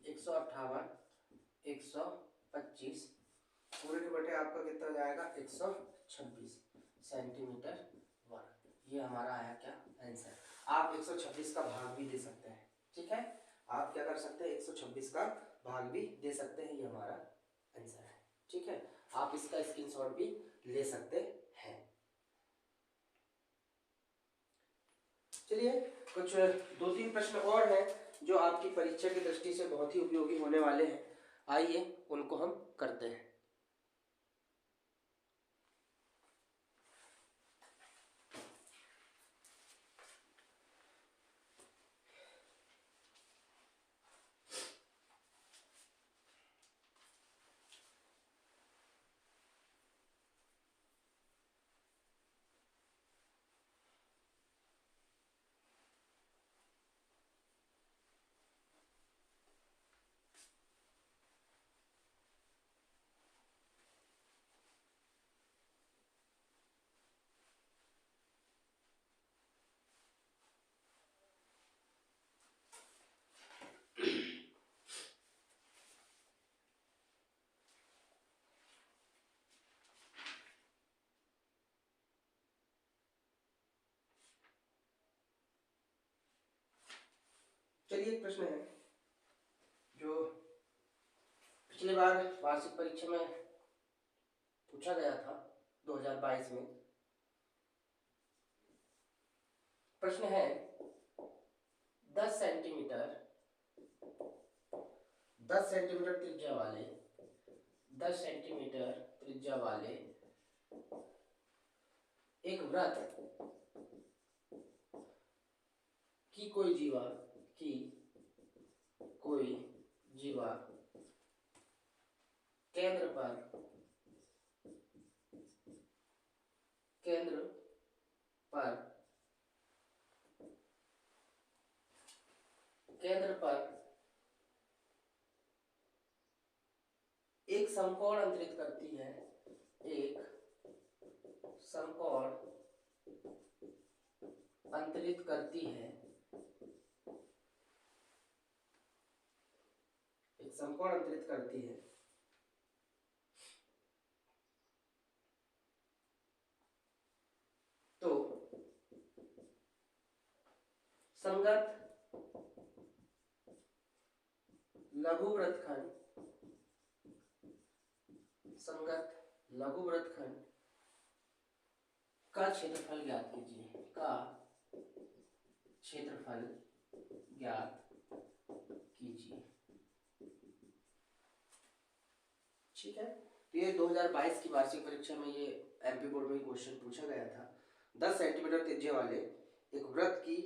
158 125 पूरे के बटे आपका कितना हो जाएगा 126 सेंटीमीटर वर्ग। ये हमारा आया क्या, आंसर। आप 126 का भाग भी दे सकते हैं, ठीक है, आप क्या कर सकते हैं 126 का भाग भी दे सकते हैं, ये हमारा आंसर है, ठीक है। आप इसका स्क्रीनशॉट भी ले सकते हैं। चलिए कुछ 2-3 प्रश्न और हैं जो आपकी परीक्षा की दृष्टि से बहुत ही उपयोगी होने वाले हैं, आइए उनको हम करते हैं। चलिए एक प्रश्न है जो पिछले बार वार्षिक परीक्षा में पूछा गया था 2022 में। प्रश्न है 10 सेंटीमीटर 10 सेंटीमीटर त्रिज्या वाले 10 सेंटीमीटर त्रिज्या वाले एक वृत्त की कोई जीवा केंद्र पर एक समकोण अंतरित करती है, एक समकोण अंतरित करती है, एक समकोण अंतरित करती है, तो संगत लघु वृत्तखंड का क्षेत्रफल ज्ञात कीजिए, का क्षेत्रफल ज्ञात कीजिए, ठीक है। तो ये 2022 की वार्षिक परीक्षा में ये एमपी बोर्ड में क्वेश्चन पूछा गया था। 10 सेंटीमीटर त्रिज्या वाले एक वृत्त की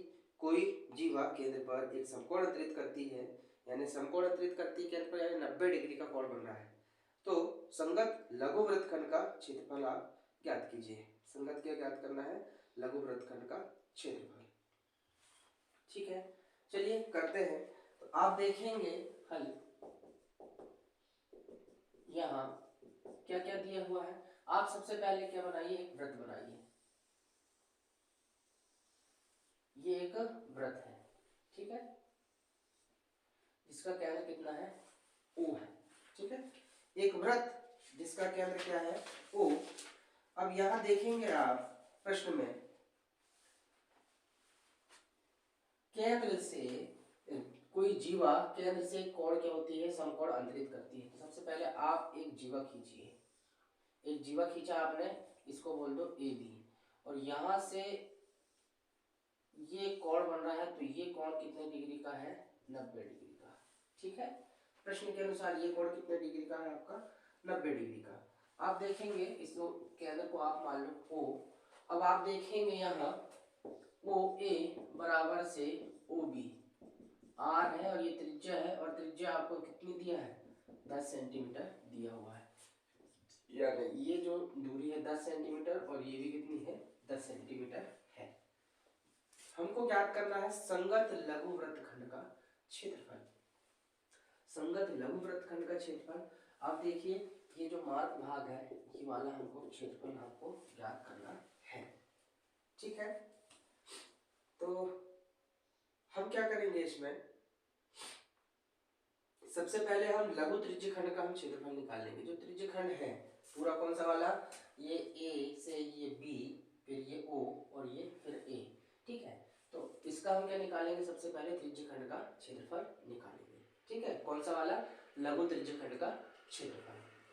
कोई जीवा केंद्र पर एक समकोण अंतरित करती है, यानी समकोण अंतरित करती है केंद्र पर, यानी 90 डिग्री का कोण बन रहा है, तो संगत लघु वृत्तखंड का क्षेत्रफल आप ज्ञात कीजिए। संगत क्या ज्ञात करना है, लघु वृत्तखंड का क्षेत्रफल, ठीक है। चलिए करते हैं। तो आप देखेंगे हल यहाँ क्या क्या दिया हुआ है। आप सबसे पहले क्या बनाइए, एक वृत्त बनाइए, ये एक वृत्त है, ठीक है, जिसका केंद्र कितना है, O है, ठीक है, एक वृत्त जिसका केंद्र क्या है, O। अब यहां देखेंगे आप प्रश्न में केंद्र से कोई जीवा केंद्र से कोण क्या होती है, समकोण अंतरित करती है। तो सबसे पहले आप एक जीवा खींचिए, एक जीवा खींचा आपने, इसको बोल दो ए बी, और यहाँ से ये कोण बन रहा है, तो ये कोण कितने डिग्री का है, 90 डिग्री का। ठीक है, प्रश्न के अनुसार ये कोण कितने डिग्री का है आपका, 90 डिग्री का। आप देखेंगे इसको केंद्र को आप मान लो O। अब आप देखेंगे यहाँ ओ ए बराबर से ओ बी, आर है और ये त्रिज्या है, और त्रिज्या आपको कितनी दिया है, 10 सेंटीमीटर दिया हुआ है। यानी ये जो दूरी है 10 सेंटीमीटर और ये भी कितनी है, 10 सेंटीमीटर है। हमको ज्ञात करना है संगत लघु वृत्तखंड का क्षेत्रफल। संगत लघु वृत्तखंड का क्षेत्रफल, आप देखिए ये जो मार्ग भाग है ये वाला हमको क्षेत्रफल हमको ज्ञात करना है। ठीक है, तो हम क्या करेंगे इसमें, सबसे पहले हम लघु त्रिज्य खंड का हम क्षेत्रफल निकालेंगे। जो त्रिज्य खंड है पूरा कौन सा वाला, ये ए से ये बी, फिर ये ओ और ये फिर ए। ठीक है, तो इसका हम क्या निकालेंगे, सबसे पहले त्रिज्य खंड का क्षेत्रफल निकालेंगे। ठीक है, कौन सा वाला, लघु त्रिज्य खंड का क्षेत्रफल।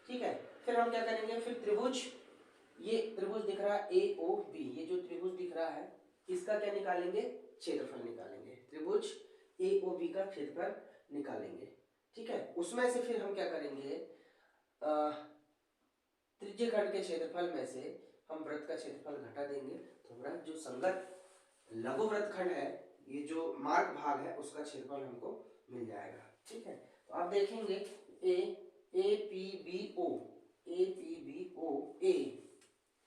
ठीक है, फिर हम क्या करेंगे, फिर त्रिभुज, ये त्रिभुज दिख रहा है ए ओ बी, ये जो त्रिभुज दिख रहा है इसका क्या निकालेंगे, क्षेत्रफल निकालेंगे। त्रिभुज ए ओ बी का क्षेत्रफल निकालेंगे। ठीक है, उसमें से फिर हम क्या करेंगे, त्रिज्य खंड के क्षेत्रफल में से हम वृत्त का क्षेत्रफल घटा देंगे, तो हमारा जो संगत लघु वृत्तखंड है, ये जो मार्ग भाग है उसका क्षेत्रफल हमको मिल जाएगा। ठीक है, तो आप देखेंगे A P B O, A P B O A,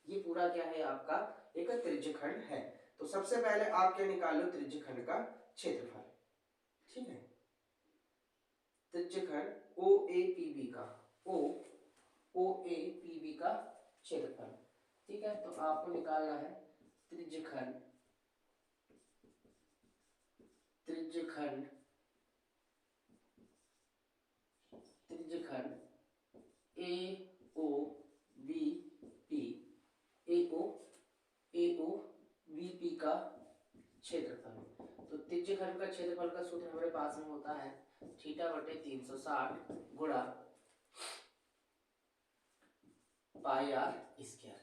ये पूरा क्या है आपका एक त्रिज्य खंड है। तो सबसे पहले आप क्या निकाल लो, त्रिज्य खंड का क्षेत्रफल। ठीक है, त्रिज्य खंड ओ ए पी बी का, ओ ए पी बी का क्षेत्रफल। ठीक है, तो आपको निकालना है त्रिज्य खंड, त्रिज्य खंड, त्रिज्य खंड ए ओ बी पी, ए ओ बी पी का क्षेत्रफल। तो त्रिज्य खंड का क्षेत्रफल का सूत्र हमारे पास में होता है थीटा बटे 360 गुणा पाई आर स्क्वायर।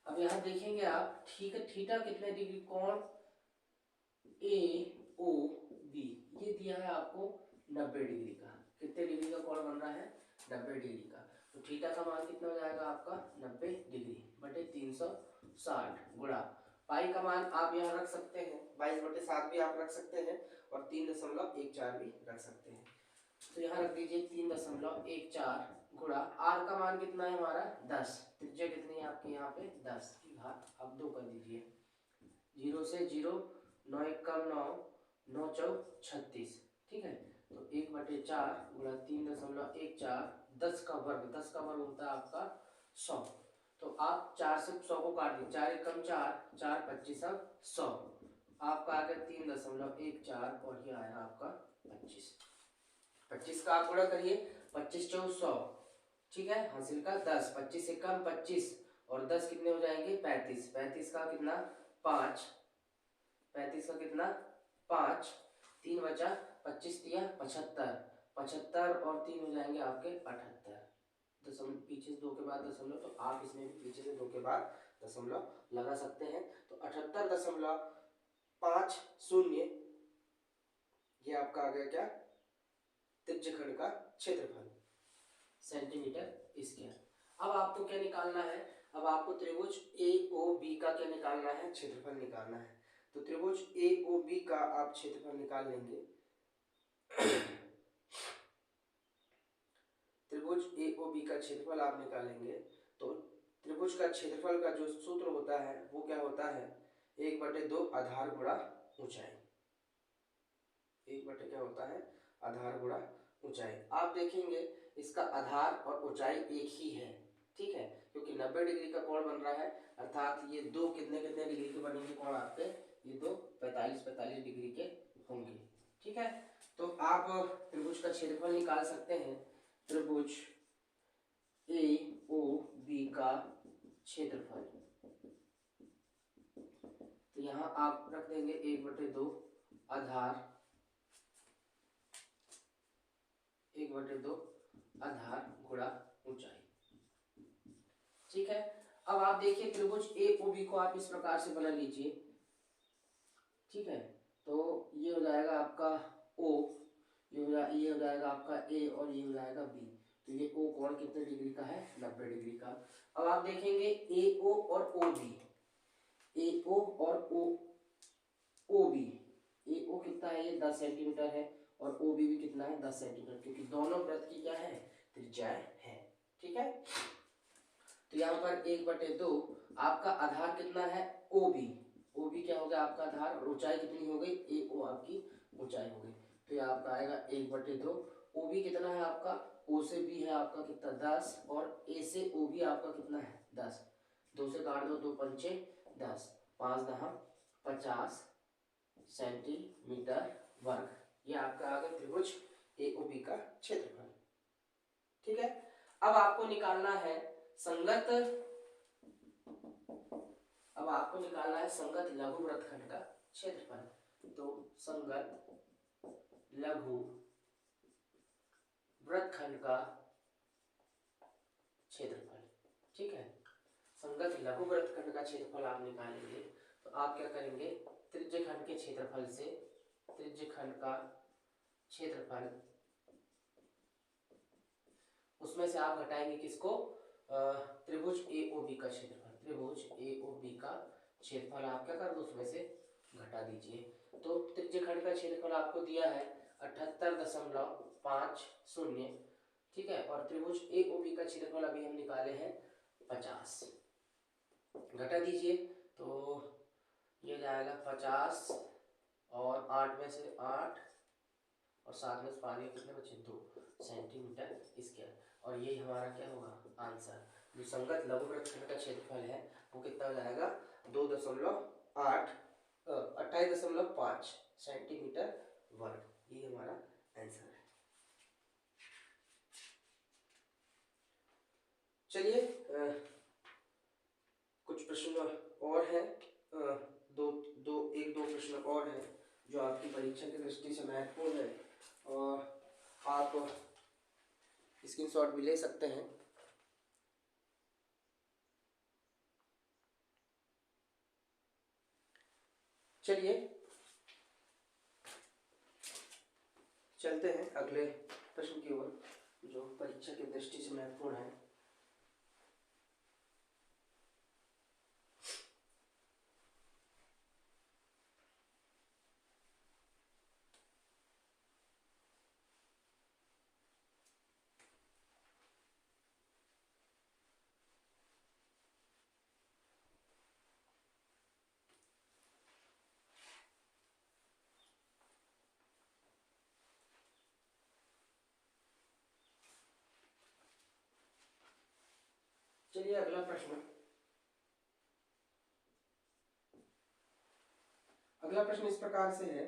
अब यहाँ देखेंगे आप, ठीक है, थीटा कितने डिग्री, कोण ए ओ बी ये दिया है आपको 90 डिग्री का। कितने डिग्री का कोण बन रहा है, 90 डिग्री का। तो थीटा का मान कितना हो जाएगा आपका, 90 डिग्री बटे 360 गुणा पाई का मान आप यहाँ रख सकते हैं 22/7 भी आप रख सकते हैं, और 3.14 भी रख सकते हैं। तो यहाँ रख दीजिए 3.14 गुणा आर का मान कितना है हमारा 10, त्रिज्या कितनी है आपकी यहाँ पे 10 की घात आप 2 कर दीजिए, 0 से 0, 9 1 9, 9 4 36। ठीक है, तो 1/4 गुणा 3.14, 10 का वर्ग, 10 का वर्ग होता है आपका 100। तो आप 4 से 100 को काट दीजिए, 4 1 4, 4 25 100, आपका आ गया 3.14 और ये आया आपका 25। 25 का आप गुणा करिए, 25 4 100। ठीक है, हासिल का 10, 25 1 25 और 10 कितने हो जाएंगे 35, 35 का कितना 5, 35 का कितना 5, 3 बचा 25 दिया 75, 75 और 3 हो जाएंगे आपके 78। दशमलव पीछे से 2 के बाद दशमलव, तो आप इसमें भी पीछे से 2 के बाद दशमलव लगा सकते हैं। तो 78.50 ये आपका आ गया क्या, त्रिज्य खंड का क्षेत्रफल सेंटीमीटर स्क्वायर। अब आपको क्या निकालना है, अब आपको त्रिभुज ए ओ बी का क्या निकालना है, क्षेत्रफल निकालना है। तो त्रिभुज ए ओ बी का आप क्षेत्रफल निकाल लेंगे। त्रिभुज ए ओ बी का क्षेत्रफल आप निकालेंगे, तो त्रिभुज का क्षेत्रफल का जो सूत्र होता है वो क्या होता है, 1/2 आधार गुणा ऊंचाई। 1 क्या होता है, आधार गुणा ऊंचाई। आप देखेंगे इसका आधार और ऊंचाई एक ही है। ठीक है, क्योंकि 90 डिग्री का कोण बन रहा है, अर्थात ये दो कितने कितने डिग्री के बनेंगे कोण आपके, ये दो 45 डिग्री के होंगे। ठीक है, तो आप त्रिभुज का क्षेत्रफल निकाल सकते हैं। त्रिभुज ए ओ बी का क्षेत्रफल, तो यहाँ आप रख देंगे 1/2 आधार, 1/2 आधार गुणा ऊंचाई। ठीक है, अब आप देखिए त्रिभुज ए ओ बी को आप इस प्रकार से बना लीजिए, ठीक है। तो ये हो जाएगा आपका ओ, ये हो जाएगा आपका ए और ये हो जाएगा बी। तो ये ओ कोण कितने डिग्री का है, 90 डिग्री का। अब आप देखेंगे ए ओ और ओ बी, ए ओ और ओ बी, ए ओ कितना है, ये 10 सेंटीमीटर है और ओ बी भी कितना है, 10 सेंटीमीटर, क्योंकि दोनों वृत्त की क्या है, त्रिज्याएं है, ठीक है। तो यहाँ पर 1/2 आपका आधार कितना है, ओ बी क्या हो गया आपका आधार, और ऊंचाई कितनी हो गई, ए ओ आपकी ऊंचाई हो गई। तो ये आपका आएगा 1/2। ओ बी कितना है आपका, ओ से बी है आपका कितना 10 और ए से ओ बी आपका कितना है 10, 2 से काट दो, 2 पंचे 10, 5 दहा 50 सेंटीमीटर वर्ग। ये आपका आ गया त्रिभुज ए ओ बी का क्षेत्रफल, ठीक है। अब आपको निकालना है संगत, अब आपको निकालना है संगत लघु वृत्तखंड का क्षेत्रफल। तो संगत लघु वृत्तखंड का क्षेत्रफल, ठीक है। संगत लघु वृत्तखंड का क्षेत्रफल आप निकालेंगे तो आप क्या करेंगे, त्रिज्यखंड के क्षेत्रफल से त्रिज्यखंड का क्षेत्रफल, उसमें से आप घटाएंगे किसको, त्रिभुज ए ओ बी का क्षेत्रफल, त्रिभुज ए ओ बी का क्षेत्रफल आप क्या कर दो, उसमें से घटा दीजिए। तो त्रिज्यखंड का क्षेत्रफल आपको दिया है 78.50, ठीक है। और त्रिभुज ए ओ बी का क्षेत्रफल अभी हम निकाले हैं 50, घटा दीजिए। तो ये जाएगा 50 और 8 में से 8 और 7 में से पानी कितने बचे, 2 सेंटीमीटर स्क्वायर। और यही हमारा क्या होगा आंसर, जो संगत लघु वृत्तखंड का क्षेत्रफल है वो कितना हो जाएगा 28.5 सेंटीमीटर वर्ग। ये हमारा आंसर है। चलिए कुछ प्रश्न और है, एक दो प्रश्न और है जो आपकी परीक्षा की दृष्टि से महत्वपूर्ण है और आप स्क्रीनशॉट भी ले सकते हैं। चलिए चलते हैं अगले प्रश्न की ओर जो परीक्षा की दृष्टि से महत्वपूर्ण है। चलिए अगला प्रश्न, अगला प्रश्न इस प्रकार से है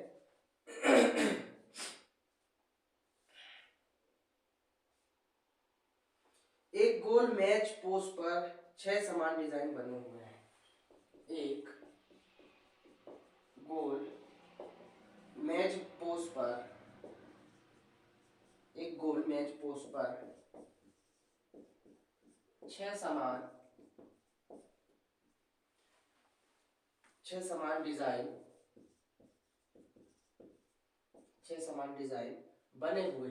एक गोल मैच पोस्ट पर 6 समान डिजाइन बने हुए हैं। एक गोल मैच पोस्ट पर, एक गोल मैच पोस्ट पर 6 समान डिजाइन, 6 समान डिजाइन बने हुए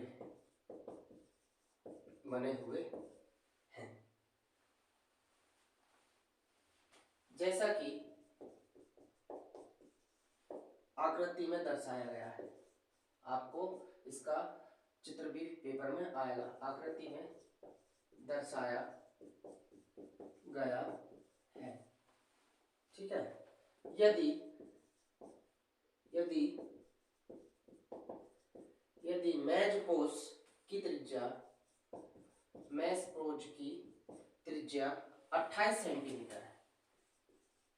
हैं, जैसा कि आकृति में दर्शाया गया है। आपको इसका चित्र भी पेपर में आएगा, आकृति में दर्शाया गया है, ठीक है। यदि यदि यदि मैच पोज की त्रिज्या, मैच पोज की त्रिज्या 28 सेंटीमीटर है,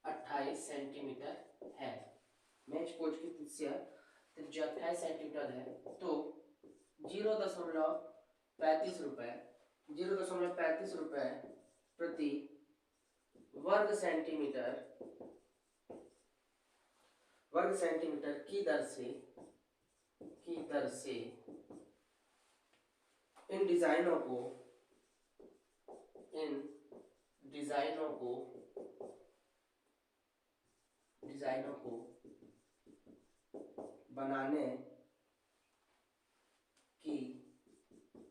28 सेंटीमीटर है, मैच पोज की त्रिज्या 28 सेंटीमीटर है, तो 0.35 रुपए, 0.35 रुपए प्रति वर्ग सेंटीमीटर की दर से इन डिजाइनों को डिजाइनों को बनाने की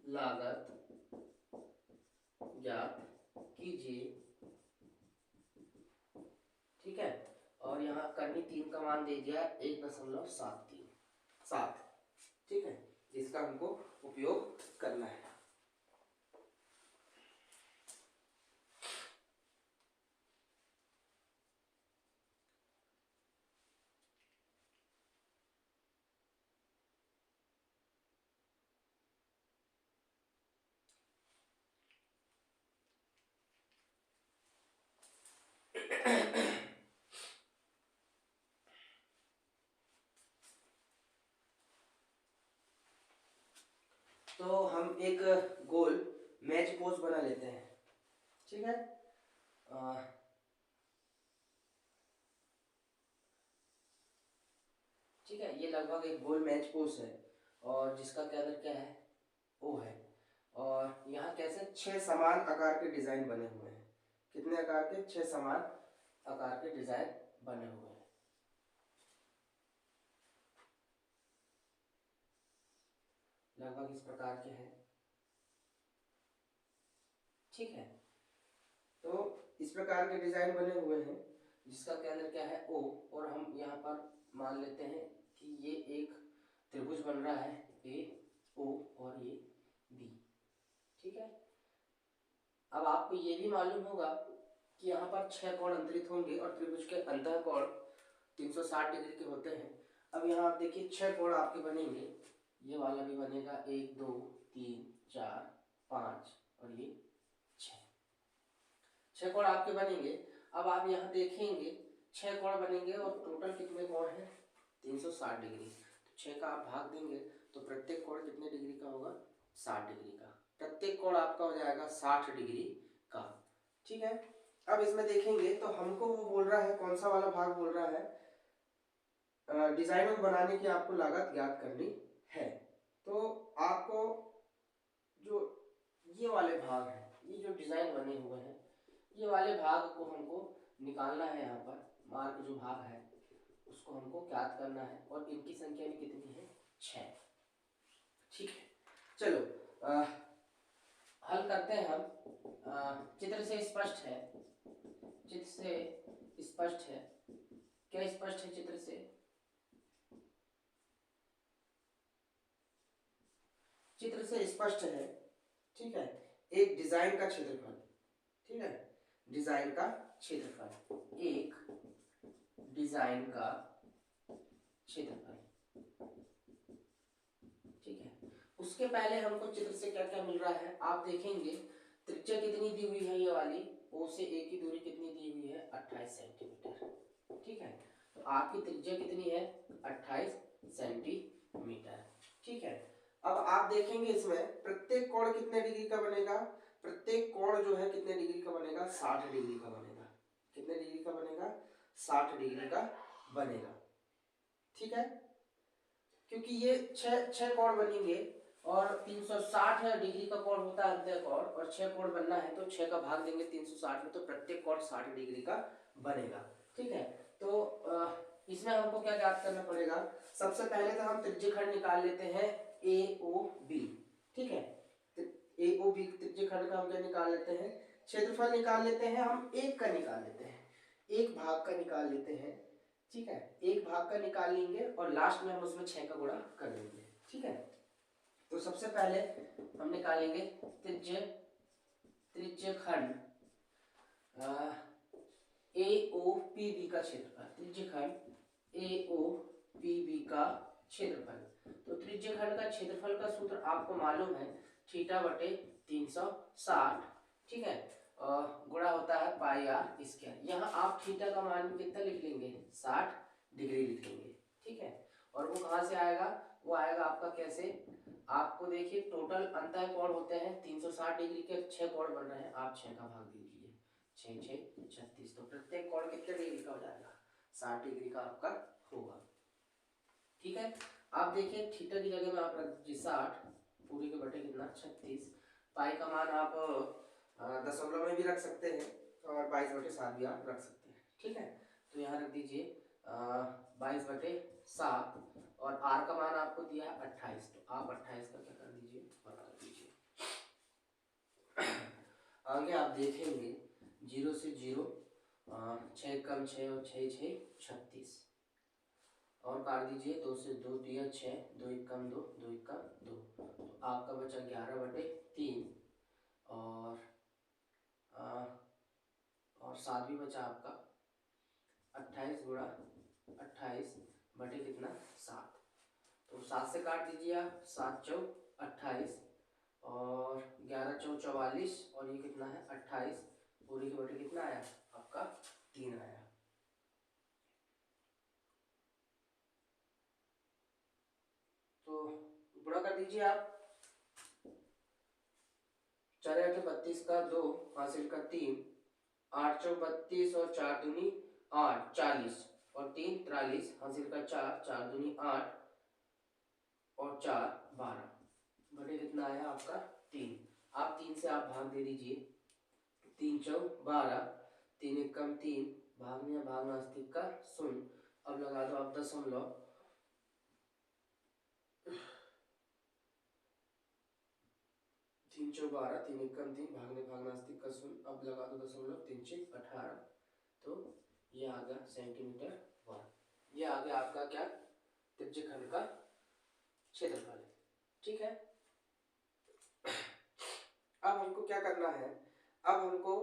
लागत ज्ञात कीजिए। ठीक है, और यहाँ करनी 3 का मान दे दिया 1.737। ठीक है, जिसका हमको उपयोग करना है। तो हम एक गोल मैच पोज बना लेते हैं। ठीक है, ठीक है, ये लगभग एक गोल मैच पोज है और जिसका केंद्र क्या है, ओ है। और यहाँ कैसे 6 समान आकार के डिजाइन बने हुए हैं। कितने आकार के? 6 समान आकार के डिजाइन बने हुए हैं। लगभग इस प्रकार के हैं। ठीक है, तो इस प्रकार के डिजाइन बने हुए हैं जिसका केंद्र क्या है, ओ। और हम यहाँ पर मान लेते हैं कि ये एक त्रिभुज बन रहा है, ए ओ और ये बी। ठीक है, अब आपको ये भी मालूम होगा कि यहाँ पर 6 कोण अंतरित होंगे और त्रिभुज के अंतः कोण 360 डिग्री के होते हैं। अब यहाँ आप देखिए 6 कोण आपके बनेंगे। ये वाला भी बनेगा, 1 2 3 4 5 और ये 6 कोण आपके बनेंगे। अब आप यहाँ देखेंगे 6 कोण बनेंगे और टोटल कितने कोण हैं? 360 डिग्री। तो 6 का आप भाग देंगे तो प्रत्येक कोण कितने डिग्री का होगा? 60 डिग्री का। प्रत्येक कोण आपका हो जाएगा 60 डिग्री का। ठीक है, अब इसमें देखेंगे तो हमको वो बोल रहा है, कौन सा वाला भाग बोल रहा है, डिजाइनों को बनाने की आपको लागत ज्ञात करनी है। तो आपको जो ये वाले भाग हैं, ये जो डिजाइन बने हुए हैं, ये वाले भाग को हमको निकालना है। यहाँ पर मार्क जो भाग है उसको हमको ज्ञात करना है और इनकी संख्या भी कितनी है? 6। ठीक है, चलो हल करते हैं हम। चित्र से स्पष्ट है, चित्र से स्पष्ट है, क्या स्पष्ट है चित्र से? चित्र से स्पष्ट है। ठीक है, एक डिजाइन का क्षेत्रफल, ठीक है, डिजाइन का क्षेत्रफल, एक डिजाइन का क्षेत्रफल। ठीक है, उसके पहले हमको चित्र से क्या क्या मिल रहा है आप देखेंगे। त्रिज्या कितनी दी हुई है? ये वाली ओ से ए की दूरी कितनी दी हुई है? 28 सेंटीमीटर। ठीक है, तो आपकी त्रिज्या कितनी है? 28 सेंटीमीटर। ठीक है, अब आप देखेंगे इसमें प्रत्येक कोण कितने डिग्री का बनेगा? प्रत्येक कोण जो है कितने डिग्री का बनेगा? 60 डिग्री का बनेगा। कितने डिग्री का बनेगा? 60 डिग्री का बनेगा। ठीक है, क्योंकि ये 6 कोण बनेंगे और 360 डिग्री का कोण होता है अंतः कोण, और 6 कोण बनना है तो 6 का भाग देंगे 360 में, तो प्रत्येक कोण 60 डिग्री का बनेगा। ठीक है, तो इसमें हमको क्या ज्ञात करना पड़ेगा? सबसे पहले तो हम त्रिज्यखंड निकाल लेते हैं AOB। ठीक है, AOB त्रिज्यखंड का हम क्या निकाल लेते हैं? क्षेत्रफल निकाल लेते हैं हम, एक का निकाल लेते हैं, एक भाग का निकाल लेते हैं। ठीक है, एक भाग का निकाल लेंगे और लास्ट में हम उसमें 6 का गुणा कर लेंगे। ठीक है, तो सबसे पहले हम निकालेंगे त्रिज्यखंड AOPB का क्षेत्रफल, त्रिज्यखंड AOPB का क्षेत्रफल। तो त्रिज्यखंड का क्षेत्रफल का सूत्र आपको मालूम है, थीटा बटे 360। ठीक है, गुणा होता है पाई आर स्क्वायर। यहाँ आप थीटा का मान कितना लिख लेंगे? 60 डिग्री लिख लेंगे। ठीक है, और वो कहाँ से आएगा? वो आएगा आपका कैसे? आपको देखिए टोटल अंतः कोण होते हैं 360 डिग्री के, 6 कोण बन रहे हैं, आप 6 का भाग दीजिए, 6 6 36। तो प्रत्येक कोण कितने डिग्री का हो जाएगा? 60 डिग्री का आपका होगा। ठीक है, आप देखिए थीटा की जगह में आप रख दीजिए 60 पूरी के बटे कितना? 36। पाई का मान आप दशमलव में भी रख सकते हैं, और 22/7 भी आप रख सकते हैं। ठीक है, तो यहाँ रख दीजिए 22/7 और आर का मान आपको दिया है 28, तो आप 28 का क्या कर दीजिए, और कर दीजिए। आगे आप देखेंगे 0 से 0, 6 कम 6 और 6 6 36, और काट दीजिए 2 से 2 दिया 6, 2 1 कम 2, 2 1 कम 2, तो आपका बचा 11/3 और 7 भी बचा आपका 28 गुणा 28 बटे कितना 7, तो 7 से काट दीजिए आप, 7 चौक 28 और 11 चौक 44 और ये कितना है 28, पूरी के बटे कितना आया आपका 3 आया। तो गुणा कर दीजिए आप, 4 8 32 का 2 हासिल का 3, 8 चौक 32 और 4 दूनी 8 40 और 3 43 हासिल का 4, 4 दूनी 8 और 4 12 बटे कितना आया आपका 3। आप 3 से आप भाग दे दीजिए, 3 चौक 12, 3 एक कम 3, भाग में भाग नास्तिक का 0, अब लगा दो आप दशमलव, 3 चौक 12, 3 एक कम 3, भाग में भाग नास्तिक का 0, अब लगा दो दशमलव, 3 6 18, तो ये आ गया सेंटीमीटर वर्ग। ये आ गया आपका क्या त्रिज्यखंड का क्षेत्रफल। ठीक है, अब हमको क्या करना है, अब हमको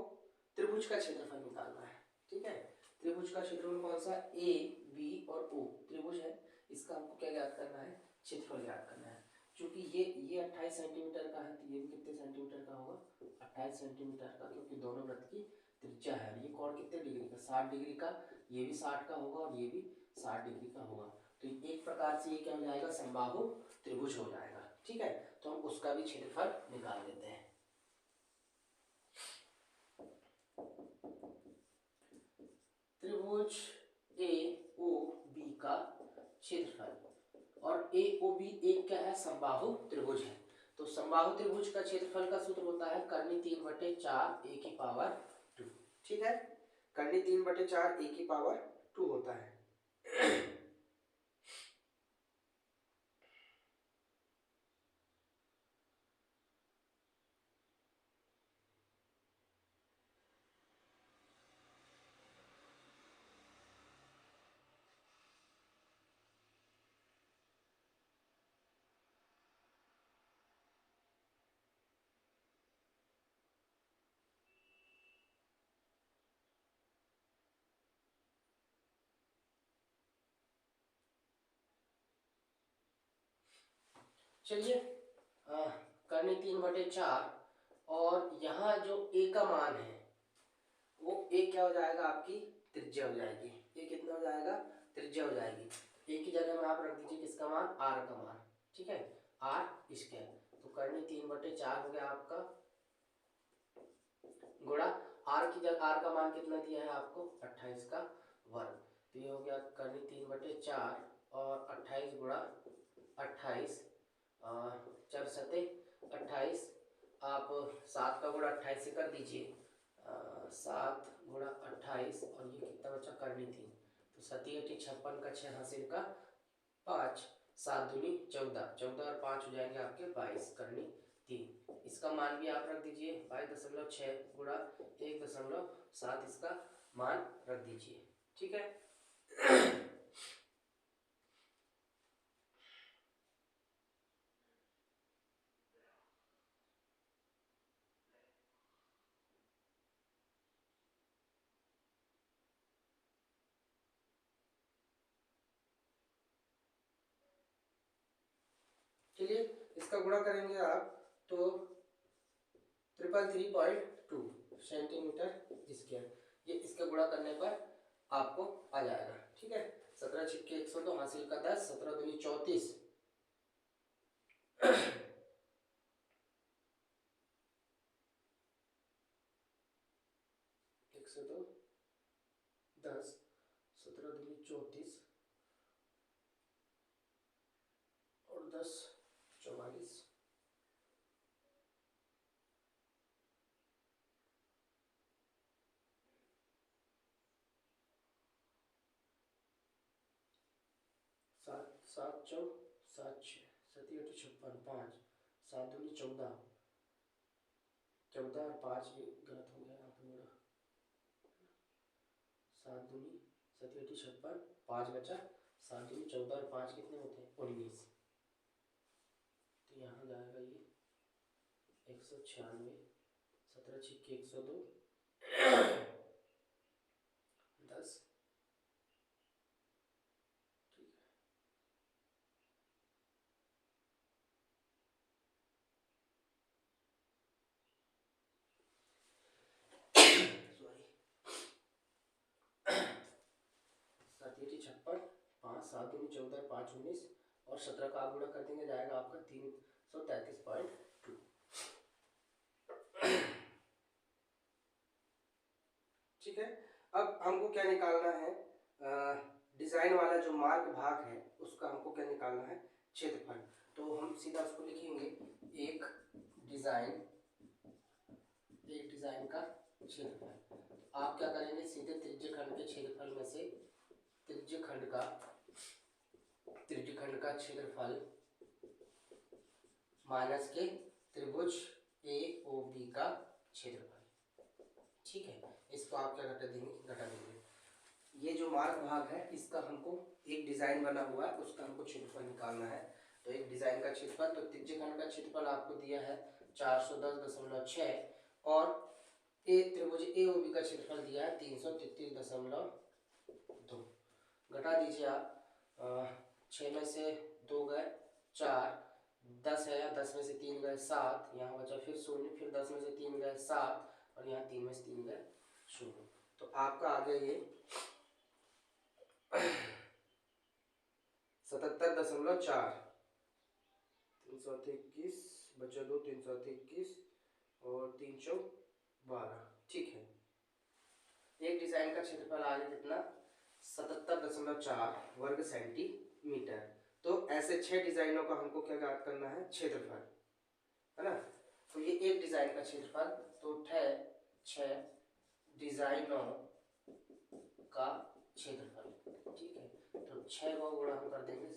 त्रिभुज का क्षेत्रफल निकालना है। ठीक है, त्रिभुज का क्षेत्रफल कौन सा, ए बी और ओ त्रिभुज है, इसका हमको क्या ज्ञात करना है, क्षेत्रफल ज्ञात करना है। क्योंकि ये 28 सेंटीमीटर का है, तो ये भी कितने सेंटीमीटर का होगा 28 सेंटीमीटर का, क्योंकि दोनों वृत्त की त्रिज्या है। ये कोण कितने डिग्री का 60 डिग्री का, ये भी 60 का होगा और ये भी 60 डिग्री का होगा, तो एक प्रकार से ये क्या हो जाएगा समबाहु त्रिभुज हो जाएगा। ठीक है, तो हम उसका भी क्षेत्रफल निकाल लेते हैं। त्रिभुज ए ओ बी का क्षेत्रफल, और ए ओ बी एक क्या है समबाहु त्रिभुज है, तो समबाहु त्रिभुज का क्षेत्रफल का सूत्र होता है कर्णी 3/4 ए की पावर 2। ठीक है, कर्णी 3/4 ए की पावर 2 होता है। चलिए कर्णी 3/4 और यहाँ जो ए का मान है वो ए क्या हो जाएगा आपकी त्रिज्या हो जाएगी, ए कितना हो जाएगा त्रिज्या हो जाएगी, ए की जगह में आप रख दीजिए किसका मान आर का मान। ठीक है, आर स्क्वायर, तो कर्णी 3/4 हो गया आपका, गुणा आर की जगह आर का मान कितना दिया है आपको 28 का वर्ग, तो ये हो गया कर्णी 3/4 और 28 गुणा 28 4 सते 28, आप 7 का गुणा 28 से कर दीजिए, 7 गुणा 28 और ये कितना बचा करनी 3, तो 7 8 56 का 6 हासिल का 5, 7 दूनी 14, 14 और 5 हो जाएंगे आपके 22 करनी 3, इसका मान भी आप रख दीजिए 22.6 गुणा 1.7 इसका मान रख दीजिए। ठीक है, चलिए इसका गुणा करेंगे आप तो 333.2 सेंटीमीटर स्क्वायर, ये इसका गुणा करने पर आपको आ जाएगा। ठीक है, 17 छिक्के 102 हासिल का 10, 17 दूनी 34, 102 10, 17 दूनी 34 और 10 44, सात चौ सात छः सती अठी 56 5 सात दूनी 14 14 और 5 भी गलत हो गया यहाँ पे मेरा। सात दूनी सती अठी 56 5 बचा, सात दूनी 14 और 5 कितने होते हैं 19। तो यहाँ जाएगा ये 196, 17 छिक्के 102 10। सती 56 5 7 दूनी 14 5 19 और 17 का आप गुणा कर देंगे जाएगा आपका 333.2। ठीक है, अब हमको क्या निकालना है, डिजाइन वाला जो मार्ग भाग है उसका हमको क्या निकालना है, क्षेत्रफल। तो हम सीधा उसको लिखेंगे एक डिजाइन का क्षेत्रफल। तो आप क्या करेंगे, सीधे त्रिज्य खंड के क्षेत्रफल में से त्रिज्य खंड का क्षेत्रफल माइनस के त्रिभुज AOB का क्षेत्रफल। ठीक है, इसको आप क्या घटा देंगे। ये जो मार्ग भाग है इसका हमको एक डिजाइन बना हुआ है उसका हमको क्षेत्रफल निकालना है। तो एक डिजाइन का क्षेत्रफल, तो त्रिज्य खंड का क्षेत्रफल आपको दिया है 410.6 और त्रिभुज AOB का क्षेत्रफल दिया है 333.2। घटा दीजिए आप, 6 में से 2 गए 4, 10 है, 10 में से 3 गए 7, यहाँ बचा फिर 0, फिर 10 में से 3 गए 7 और यहाँ 3 में से 3 गए 0। तो आपका आ गया ये 77.4, 321 बचा 2, 321 और 3 चौ 12। ठीक है, एक डिजाइन का क्षेत्रफल आ गया कितना, 77.4 वर्ग सेंटीमीटर। तो ऐसे 6 डिजाइनों का हमको क्या ज्ञात करना है, क्षेत्रफल, है ना। तो ये एक डिजाइन का क्षेत्रफल, तो 6 डिजाइनों का क्षेत्रफल। ठीक है, तो 6 को गुणा हम कर देंगे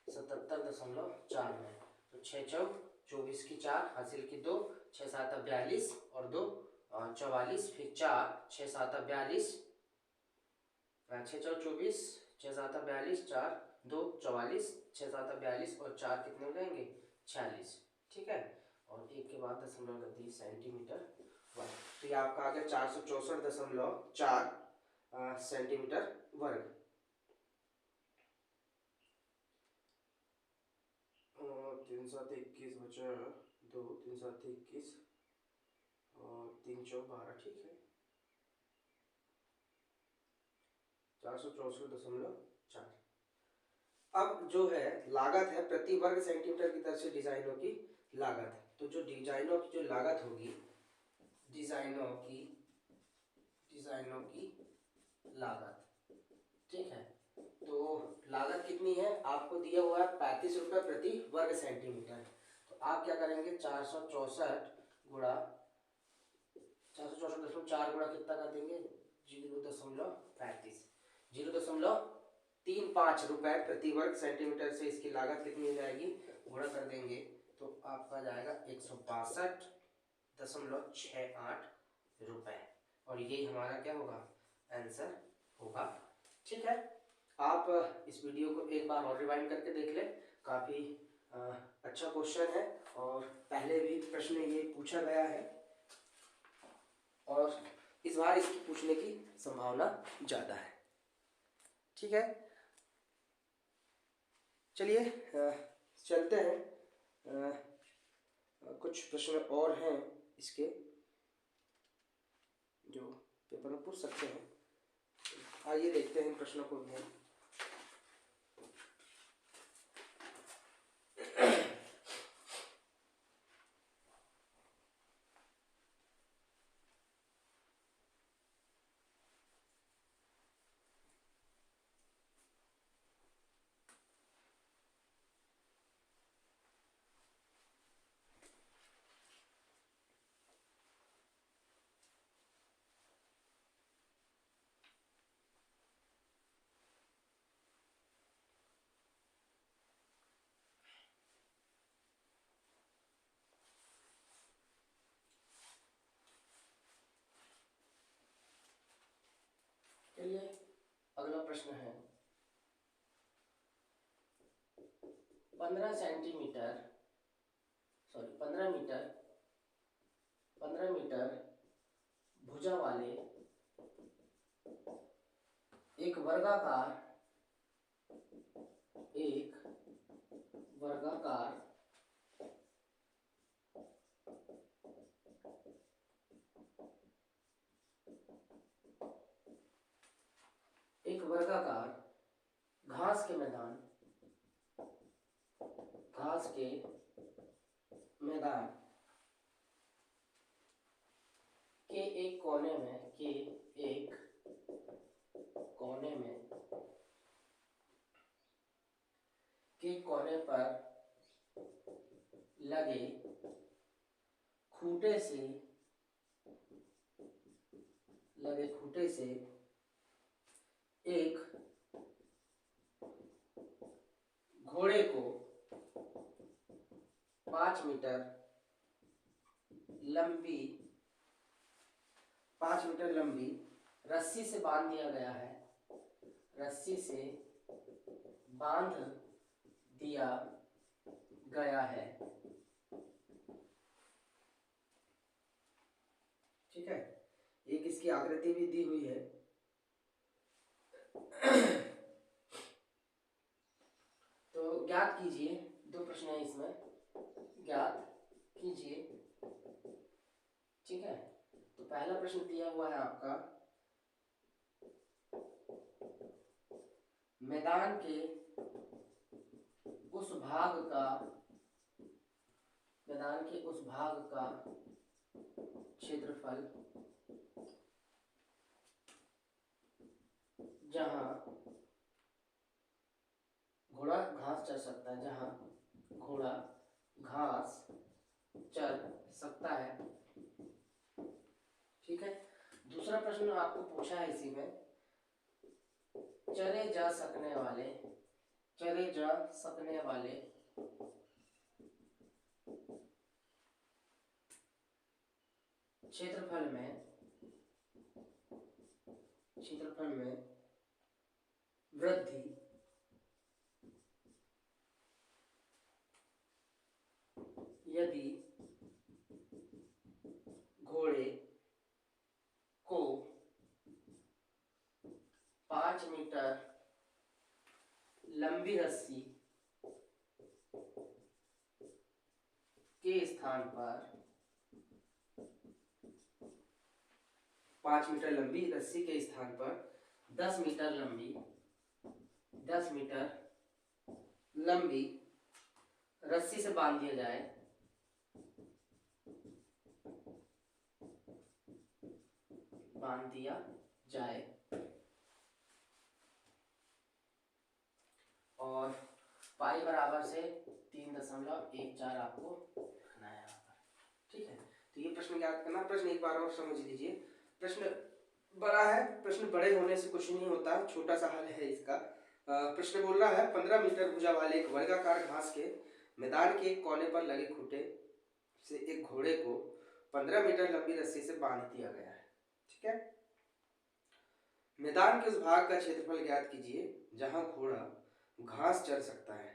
77.4 में। तो 6 चौ 24 की 4 हासिल की 2, 6 7 42 और 2 44, फिर 4 6 7 42, 6 चौ 24, 6 7 42, 4 2 44, 6 7 42 और 4 कितने हो जाएंगे 46। ठीक है, और एक के बाद 0.10 सेंटीमीटर वर्ग। तो ये आपका आ गया 464.4 सेंटीमीटर वर्ग। 3 7 21 बचा 2, 3 7 21 और 3 चौ 12। ठीक है, 464.4। अब जो है लागत है प्रति वर्ग सेंटीमीटर की तरफ से डिजाइनों की लागत। तो जो डिजाइनों की जो लागत होगी, डिजाइनों की लागत, ठीक है। तो लागत कितनी है आपको दिया हुआ है 35 रुपए प्रति वर्ग सेंटीमीटर। तो आप क्या करेंगे 464 गुणा 464.4 गुणा कितना कर देंगे 0.35, 0.35 रुपए प्रति वर्ग सेंटीमीटर से इसकी लागत कितनी हो जाएगी, गुणा कर देंगे तो आपका जाएगा 162.68 रुपए। और ये हमारा क्या होगा, आंसर होगा। ठीक है, आप इस वीडियो को एक बार और रिवाइंड करके देख लें, काफ़ी अच्छा क्वेश्चन है और पहले भी प्रश्न ये पूछा गया है और इस बार इसकी पूछने की संभावना ज़्यादा है। ठीक है, चलिए चलते हैं, कुछ प्रश्न और हैं इसके जो पेपर में पूछ सकते हैं। आइए देखते हैं प्रश्नों को भी। प्रश्न है 15 सेंटीमीटर सॉरी 15 मीटर भुजा वाले एक वर्गाकार घास के मैदान के एक कोने पर लगे खूंटे से एक घोड़े को 5 मीटर लंबी रस्सी से बांध दिया गया है। ठीक है, एक इसकी आकृति भी दी हुई है। तो ज्ञात कीजिए, 2 प्रश्न है इसमें, ज्ञात कीजिए। ठीक है, तो पहला प्रश्न दिया हुआ है आपका, मैदान के उस भाग का क्षेत्रफल जहां घोड़ा घास चर सकता है। ठीक है, दूसरा प्रश्न आपको पूछा है इसी में, चरे जा सकने वाले क्षेत्रफल में वृद्धि यदि घोड़े को 5 मीटर लंबी रस्सी के स्थान पर 5 मीटर लंबी रस्सी के स्थान पर 10 मीटर लंबी रस्सी से बांध दिया जाए और पाई बराबर से 3.14 आपको रखना है यहाँ पर। ठीक है, तो ये प्रश्न याद करना। प्रश्न एक बार और समझ लीजिए, प्रश्न बड़ा है, प्रश्न बड़े होने से कुछ नहीं होता, छोटा सा हल है इसका। प्रश्न बोल रहा है 15 मीटर भुजा वाले एक वर्गाकार घास के मैदान के एक कोने पर लगे खूंटे से एक घोड़े को 15 मीटर लंबी रस्सी से बांध दिया गया है। ठीक है, मैदान के उस भाग का क्षेत्रफल ज्ञात कीजिए जहां घोड़ा घास चर सकता है।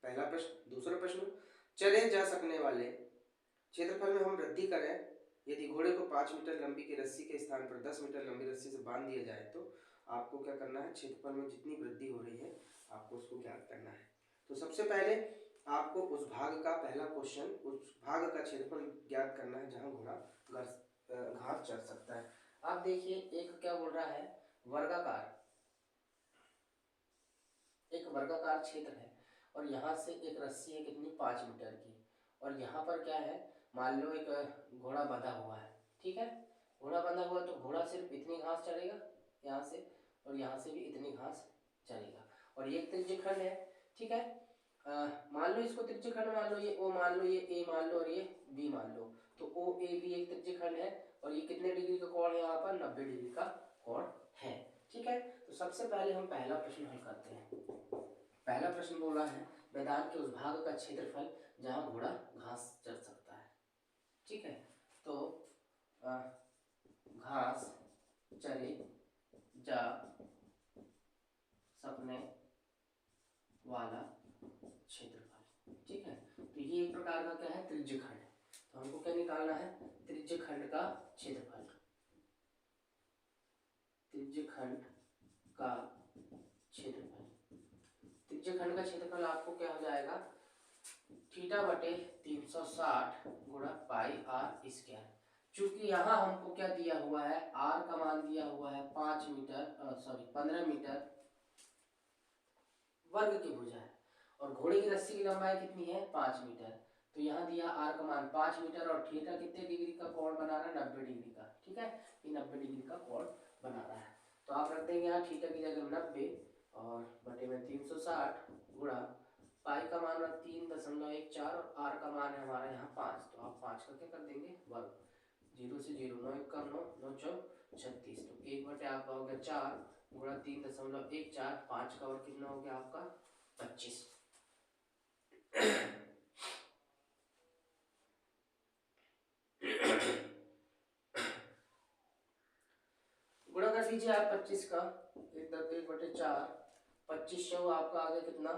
पहला प्रश्न। दूसरा प्रश्न, चरे जा सकने वाले क्षेत्रफल में हम वृद्धि करें यदि घोड़े को 5 मीटर लंबी की रस्सी के स्थान पर 10 मीटर लंबी रस्सी से बांध दिया जाए तो आपको क्या करना है, क्षेत्रफल में जितनी वृद्धि हो रही है आपको उसको ज्ञात करना है। तो सबसे पहले आपको उस भाग का, पहला क्वेश्चन, उस भाग का क्षेत्रफल ज्ञात करना है जहां घोड़ा घास चर सकता है। आप देखिए, एक क्या बोल रहा है, एक वर्गाकार क्षेत्र है और यहाँ से एक रस्सी है कितनी, 5 मीटर की, और यहाँ पर क्या है, मान लो एक घोड़ा बंधा हुआ है। ठीक है, घोड़ा बंधा हुआ है तो घोड़ा सिर्फ इतनी घास चरेगा यहाँ से, और यहाँ से भी इतनी घास चरेगा, और ये त्रिज्यीय खंड है। ठीक है, मान लो इसको त्रिज्यीय खंड मान लो, ये ओ मान लो, ये ए मान लो और ये बी मान लो, तो ओ ए बी एक त्रिज्यीय खंड है और ये कितने डिग्री का कोण है, यहाँ पर 90 डिग्री का कोण है। ठीक है, तो सबसे पहले हम पहला प्रश्न हल करते हैं। पहला प्रश्न बोला है मैदान के उस भाग का क्षेत्रफल जहां घोड़ा घास चर सकता है। ठीक है, तो घास चरे जा सकने वाला क्षेत्रफल। ठीक है, तो ये एक प्रकार का क्या है, त्रिज्य खंड। तो हमको क्या निकालना है, त्रिज्य खंड का क्षेत्रफल। त्रिज्य खंड का क्षेत्रफल, त्रिज्य खंड का क्षेत्रफल आपको क्या हो जाएगा, थीटा बटे 360 गुणा पाई आर स्क्वायर। चूंकि यहाँ हमको क्या दिया हुआ है, आर का मान दिया हुआ है 5 मीटर, सॉरी 15 मीटर वर्ग की भुजा है, और घोड़े की रस्सी की लंबाई कितनी है, 5 मीटर। तो यहाँ दिया आर का मान 5 मीटर और थीटा कितने डिग्री का कोण बना रहा है, 90 डिग्री का। ठीक है, ये 90 डिग्री का कोण बना रहा है। तो आप रख देंगे यहाँ थीटा की जगह 90 और बटे में 360 गुणा पाई का मान 3.14 और आर का मान है हमारा यहाँ 5। तो आप 5 का क्या कर देंगे, वर्ग। 0 से 0, 9 1 9, 9 4 36। तो 1 बटे आपका हो गया 4 गुणा 3.14, 5 का और कितना हो गया आपका 25। गुणा कर दीजिए आप 25 का, 1 बटे 4, 25 आपका आ गया कितना,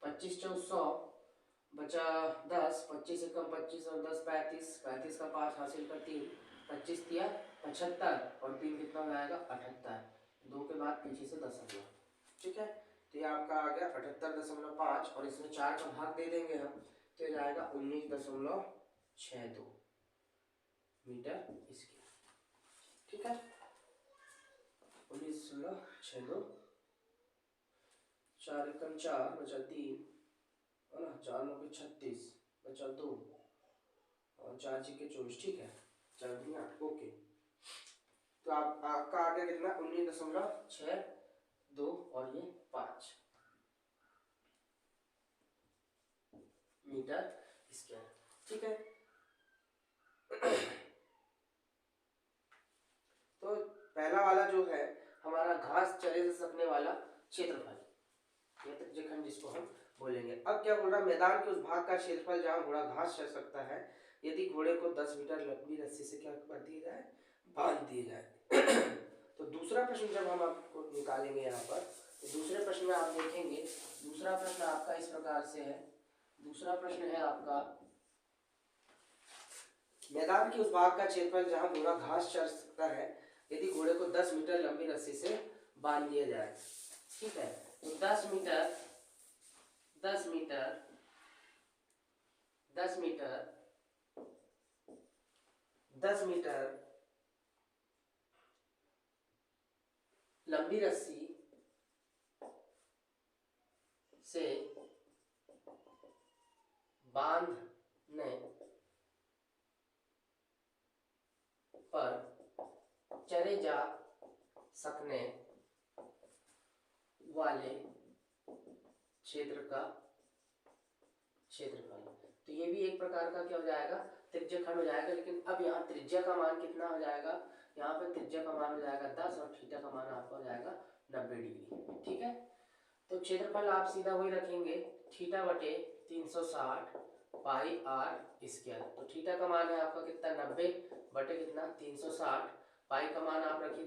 25 चौ 100 बचा 10, 25 एकम 25 और 10 35, 35 का 5 हासिल कर 3, 25 दिया 75 और 3 कितना हो जाएगा 78, 2 के बाद पीछे से 10 आ गया। ठीक है, तो ये आपका आ गया 78.5 और इसमें 4 का भाग दे देंगे हम, तो ये जाएगा 19.62 मीटर स्क्वायर। ठीक है, 19.62, 4 एकम 4 बचा 3 है ना, 4 9 के 36 बचा 2 और 4 6 के 24। ठीक है, 4 दूनी 8। ओके, तो आपका आ गया कितना, 19.62 और ये 5 मीटर स्क्वायर। ठीक है, तो पहला वाला जो है हमारा घास चरे से सकने वाला क्षेत्रफल, यह त्रिज्य खंड जिसको हम बोलेंगे। अब क्या बोल रहा है, मैदान के उस भाग का क्षेत्रफल जहां घोड़ा घास चर सकता है, यदि घोड़े को 10 मीटर लंबी रस्सी से क्या कर दिया जाए, बांध दिया जाए। तो दूसरा प्रश्न जब हम आपको निकालेंगे यहाँ पर, तो दूसरे प्रश्न में आप देखेंगे, दूसरा प्रश्न आपका इस प्रकार से है। दूसरा प्रश्न है आपका, मैदान के उस भाग का क्षेत्रफल जहां घोड़ा घास चर सकता है, यदि घोड़े को 10 मीटर लंबी रस्सी से बांध दिया जाए। ठीक है, तो 10 मीटर 10 मीटर 10 मीटर 10 मीटर लंबी रस्सी से बांधने पर चरे जा सकने वाले क्षेत्र का क्षेत्रफल। तो ये भी एक प्रकार का क्या हो जाएगा, त्रिज्या खंड हो जाएगा। लेकिन अब यहाँ त्रिज्या का मान कितना हो जाएगा, यहाँ पे त्रिज्या का मान हो जाएगा 10 और थीटा का मान आपका हो जाएगा 90 डिग्री। ठीक है, तो क्षेत्रफल आप सीधा वही रखेंगे, थीटा बटे 360 पाई आर स्क्वायर। तो थीटा का मान है आपका कितना, 90 बटे कितना 360, पाई का मान आप रखिए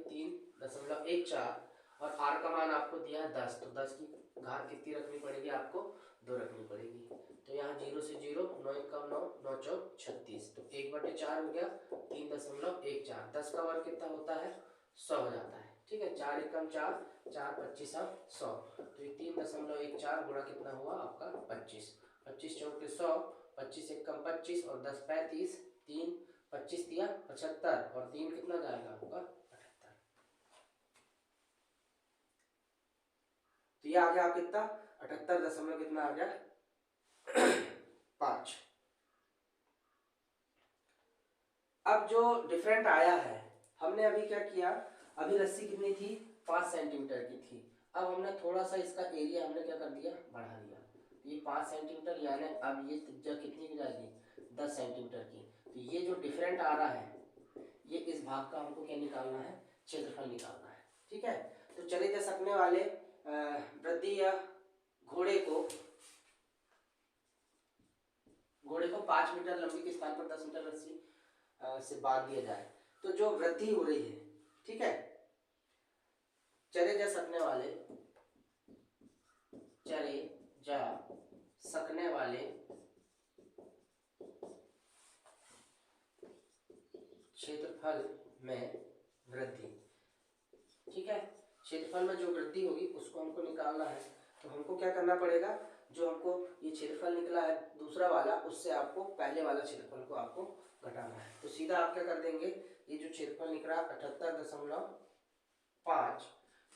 3.14 और आर का मान आपको दिया है 10। तो 10 की घात कितनी रखनी पड़ेगी आपको, 2 रखनी पड़ेगी। तो यहाँ 0 से 0, 9 1 9, 9 4 36। तो 1 बटे 4 हो गया 3.14, 10 का वर्ग कितना होता है 100 हो जाता है। ठीक है, 4 1 4, 4 25 100। तो ये 3.14 गुणा कितना हुआ आपका 25, 25 चौक के 100, 25 1 25 और 10 35, 3 25 दिया 75 और 3 कितना जाएगा आपका 78। तो ये आ गया आप कितना 78 दशमलव कितना आ गया 5। अब जो डिफरेंट आया है, हमने अभी क्या किया, अभी रस्सी कितनी थी 5 सेंटीमीटर की थी। अब हमने थोड़ा सा इसका एरिया हमने क्या कर दिया, बढ़ा दिया। ये 5 सेंटीमीटर यानी अब ये त्रिज्या कितनी हो जाएगी 10 सेंटीमीटर की। तो ये जो डिफरेंट आ रहा है, ये इस भाग का हमको क्या निकालना है, क्षेत्रफल निकालना है। ठीक है, तो चले जा सकने वाले वृद्धि या घोड़े को 5 मीटर लंबी के स्थान पर 10 मीटर रस्सी से बांध दिया जाए, तो जो वृद्धि हो रही है, ठीक है, ठीक है। क्षेत्रफल में जो वृद्धि होगी उसको हमको निकालना है, तो हमको क्या करना पड़ेगा, जो हमको ये क्षेत्रफल निकला है दूसरा वाला, उससे आपको पहले वाला क्षेत्रफल को आपको घटाना है। तो सीधा आप क्या कर देंगे, ये जो क्षेत्रफल निकला 78.5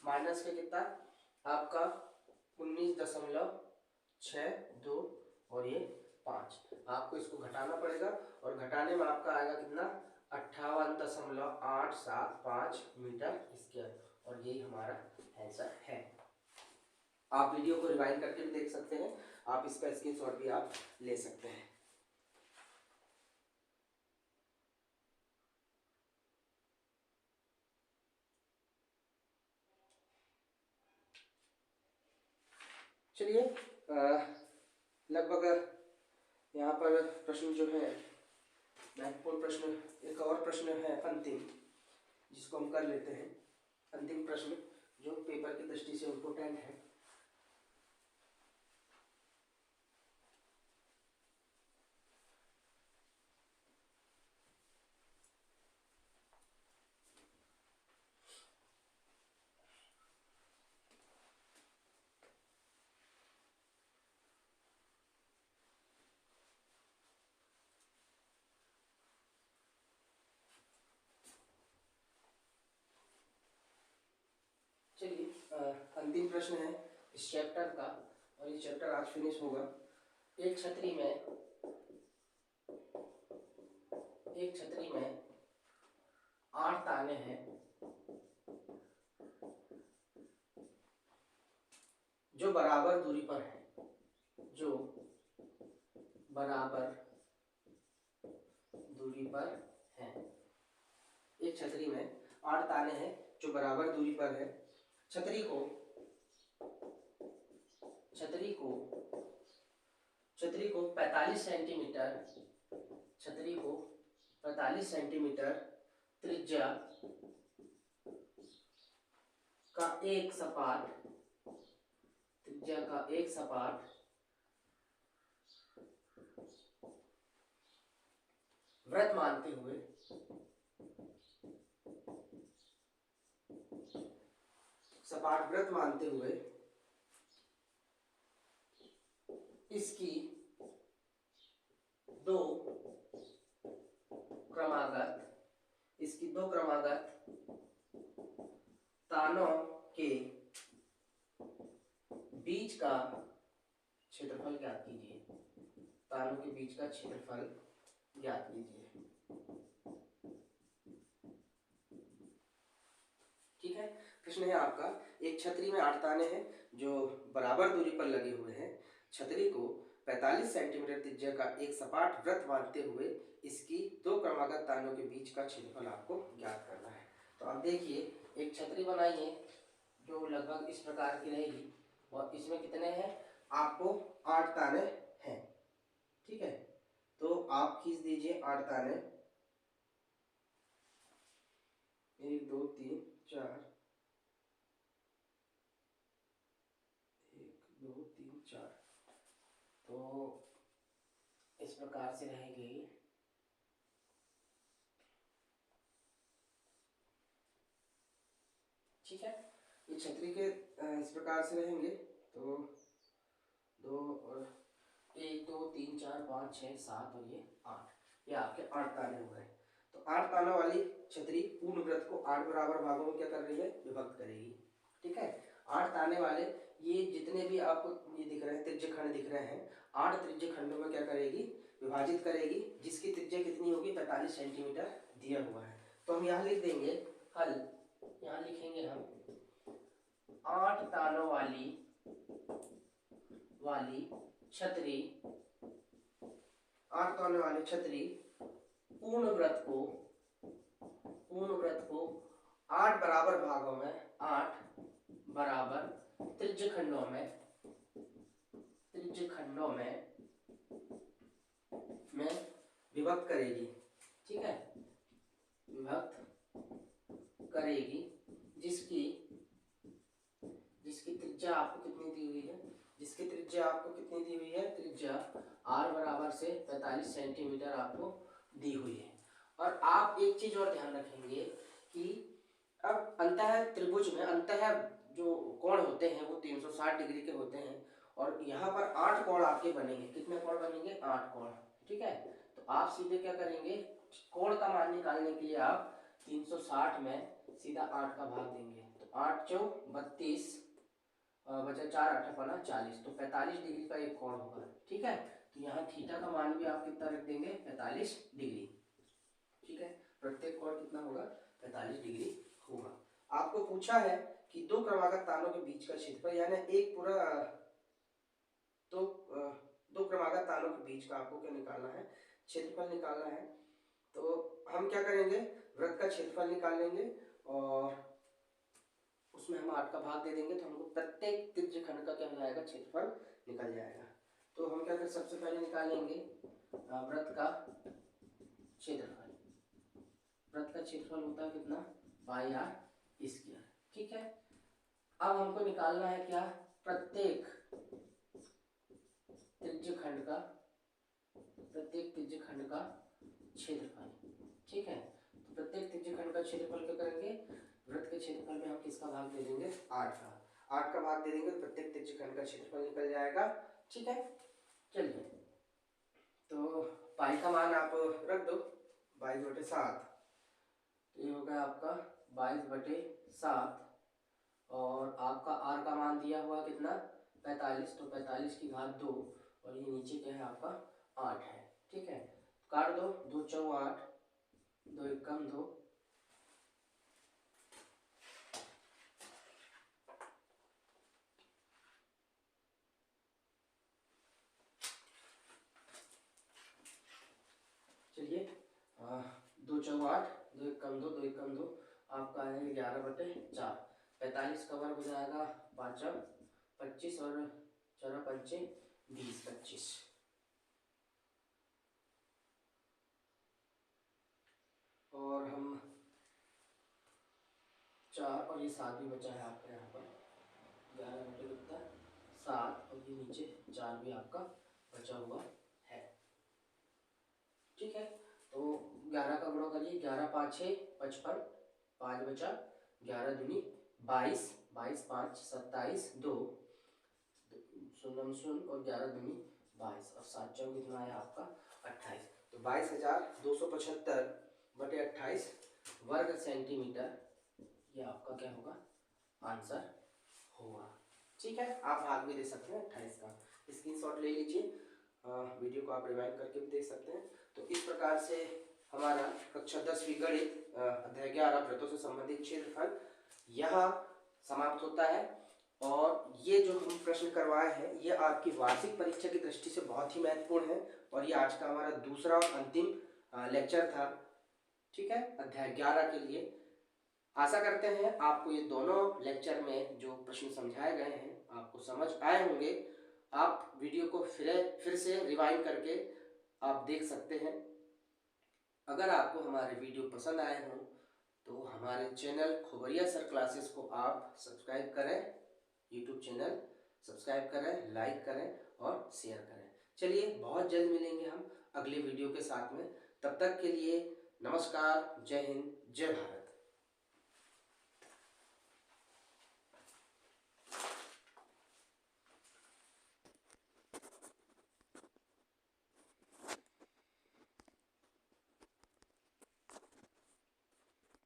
माइनस के कितना आपका 19.62 और ये 5, आपको इसको घटाना पड़ेगा और घटाने में आपका आएगा कितना 58.875 मीटर स्क्वायर, और यही हमारा आंसर है। आप वीडियो को रिवाइंड करके भी देख सकते हैं, आप इसका स्क्रीनशॉट भी आप ले सकते हैं। चलिए लगभग यहाँ पर प्रश्न जो है महत्वपूर्ण प्रश्न, एक और प्रश्न है अंतिम, जिसको हम कर लेते हैं। अंतिम प्रश्न जो पेपर की दृष्टि से इम्पोर्टेंट है। चलिए अंतिम प्रश्न है इस चैप्टर का, और ये चैप्टर आज फिनिश होगा। एक छतरी में 8 ताने हैं जो बराबर दूरी पर है, जो बराबर दूरी पर है। एक छतरी में 8 ताने हैं जो बराबर दूरी पर है। छतरी को 45 सेंटीमीटर, छतरी को 45 सेंटीमीटर त्रिज्या का एक सपाट वृत्त मानते हुए इसकी दो क्रमागत तानों के बीच का क्षेत्रफल ज्ञात कीजिए। तानों के बीच का क्षेत्रफल ज्ञात कीजिए। ठीक है, प्रश्न है आपका, एक छतरी में 8 ताने हैं जो बराबर दूरी पर लगे हुए हैं। छतरी को 45 सेंटीमीटर त्रिज्या का एक सपाट वृत्त मानते हुए इसकी दो क्रमागत तानों के बीच का क्षेत्रफल आपको ज्ञात करना है। तो आप देखिए, एक छतरी बनाइए जो लगभग इस प्रकार की रहेगी, और इसमें कितने हैं, आपको 8 ताने हैं। ठीक है, तो आप खींच दीजिए 8 ताने, 1 2 3 4, 1 2 3 4, तो इस प्रकार से रहेगी। ठीक है, ये छतरी के इस प्रकार से रहेंगे, तो 2 और 1 2 3 4 5 6 7 और ये 8, ये आपके 8 ताने हो गए। तो 8 तानों वाली छतरी पूर्ण वृत्त को 8 बराबर भागों में क्या कर रही है, विभक्त करेगी। ठीक है, 8 ताने वाले ये जितने भी आपको ये दिख रहे हैं त्रिज्य खंड दिख रहे हैं, 8 त्रिज्य खंडों में क्या करेगी, विभाजित करेगी, जिसकी त्रिज्या कितनी होगी, 45 सेंटीमीटर दिया हुआ है। तो हम यहाँ लिख देंगे हल, यहाँ लिखेंगे हम 8 तानों वाली छतरी, 8 तानों वाली छतरी पूर्ण वृत्त को 8 बराबर भागों में, 8 बराबर त्रिज्य खंडों में विभक्त करेगी। ठीक है, विभक्त करेगी, जिसकी त्रिज्या आपको कितनी दी हुई है, त्रिज्या r बराबर से 45 सेंटीमीटर आपको दी हुई है। और आप एक चीज और ध्यान रखेंगे कि अब अंतः त्रिभुज में अंतः जो कोण होते हैं वो 360 डिग्री के होते हैं और यहाँ पर 8 कोण आपके बनेंगे। कितने कोण बनेंगे? 8 कोण। ठीक है, तो आप सीधे क्या करेंगे, कोण का मान निकालने के लिए आप 360 में सीधा 8 का भाग देंगे। तो 8 चौक 32, बचा 4 8 पना 40, तो 45 डिग्री का एक कोण होगा। ठीक है, तो यहाँ थीटा का मान भी आप कितना रख देंगे? 45 डिग्री। ठीक है, प्रत्येक कोण कितना होगा? 45 डिग्री होगा। आपको पूछा है कि दो क्रमागत तारों के बीच का क्षेत्रफल, यानी एक पूरा तो दो क्रमागत तारों के बीच का आपको क्या निकालना है? क्षेत्रफल निकालना है। तो हम क्या करेंगे, वृत्त का क्षेत्रफल निकाल लेंगे और उसमें हम 8 का भाग दे देंगे, तो हमको प्रत्येक त्रिज्य खंड का क्या हो जाएगा? क्षेत्रफल निकल जाएगा। तो हम क्या करें, सबसे पहले निकालेंगे वृत्त का क्षेत्रफल। वृत्त का क्षेत्रफल होता है कितना? पाई आर स्क्वायर। ठीक है, अब हमको निकालना है क्या? प्रत्येक त्रिज्य खंड का क्षेत्रफल। ठीक है, तो प्रत्येक त्रिज्य खंड का क्षेत्रफल क्या करेंगे? वृत्त के क्षेत्रफल में हम किसका भाग दे देंगे? 8 का। 8 का भाग दे देंगे तो प्रत्येक त्रिज्य खंड का क्षेत्रफल निकल जाएगा। ठीक है, चलिए, तो पाई का मान आप रख दो 22/7। तो ये हो गया आपका 22/7 और आपका आर का मान दिया हुआ कितना? 45, तो 45 की घात 2 और ये नीचे क्या है आपका? 8 है। ठीक है, काट दो, 2 चौ 8, 2 एकम 2, चलिए 2 चौ 8, 2 एकम 2, 2 एकम 2, आपका है 11/4। 45 का वर्ग हो जाएगा 5 25 और 4 पंचे 20, 25। और हम 4 और ये 7 भी बचा है आपका यहाँ पर, 11/7 और ये नीचे 4 भी आपका बचा हुआ है। ठीक है, तो 11 का गुणा करिए, 11 5 6 55, 5 बचा, 11 दूनी 22, 22 5 27, 2 शून्य शून्य और 11 दूनी 22 और 7 चौक कितना आया आपका? 28। तो 22,275/28 वर्ग सेंटीमीटर, ये आपका क्या होगा? आंसर होगा। ठीक है, आप भाग भी दे सकते हैं 28 का, स्क्रीनशॉट ले लीजिए, वीडियो को आप रिवाइंड करके भी देख सकते हैं। तो इस प्रकार से हमारा कक्षा 10वीं गणित अध्याय 11 वृत्तों से संबंधित क्षेत्रफल यहाँ समाप्त होता है। और ये जो हम प्रश्न करवाए हैं ये आपकी वार्षिक परीक्षा की दृष्टि से बहुत ही महत्वपूर्ण है और ये आज का हमारा दूसरा और अंतिम लेक्चर था। ठीक है, अध्याय 11 के लिए। आशा करते हैं आपको ये दोनों लेक्चर में जो प्रश्न समझाए गए हैं आपको समझ आए होंगे। आप वीडियो को फिर से रिवाइंड करके आप देख सकते हैं। अगर आपको हमारे वीडियो पसंद आए हों तो हमारे चैनल खोबरिया सर क्लासेस को आप सब्सक्राइब करें, यूट्यूब चैनल सब्सक्राइब करें, लाइक करें और शेयर करें। चलिए, बहुत जल्द मिलेंगे हम अगले वीडियो के साथ में। तब तक के लिए नमस्कार, जय हिंद, जय भारत।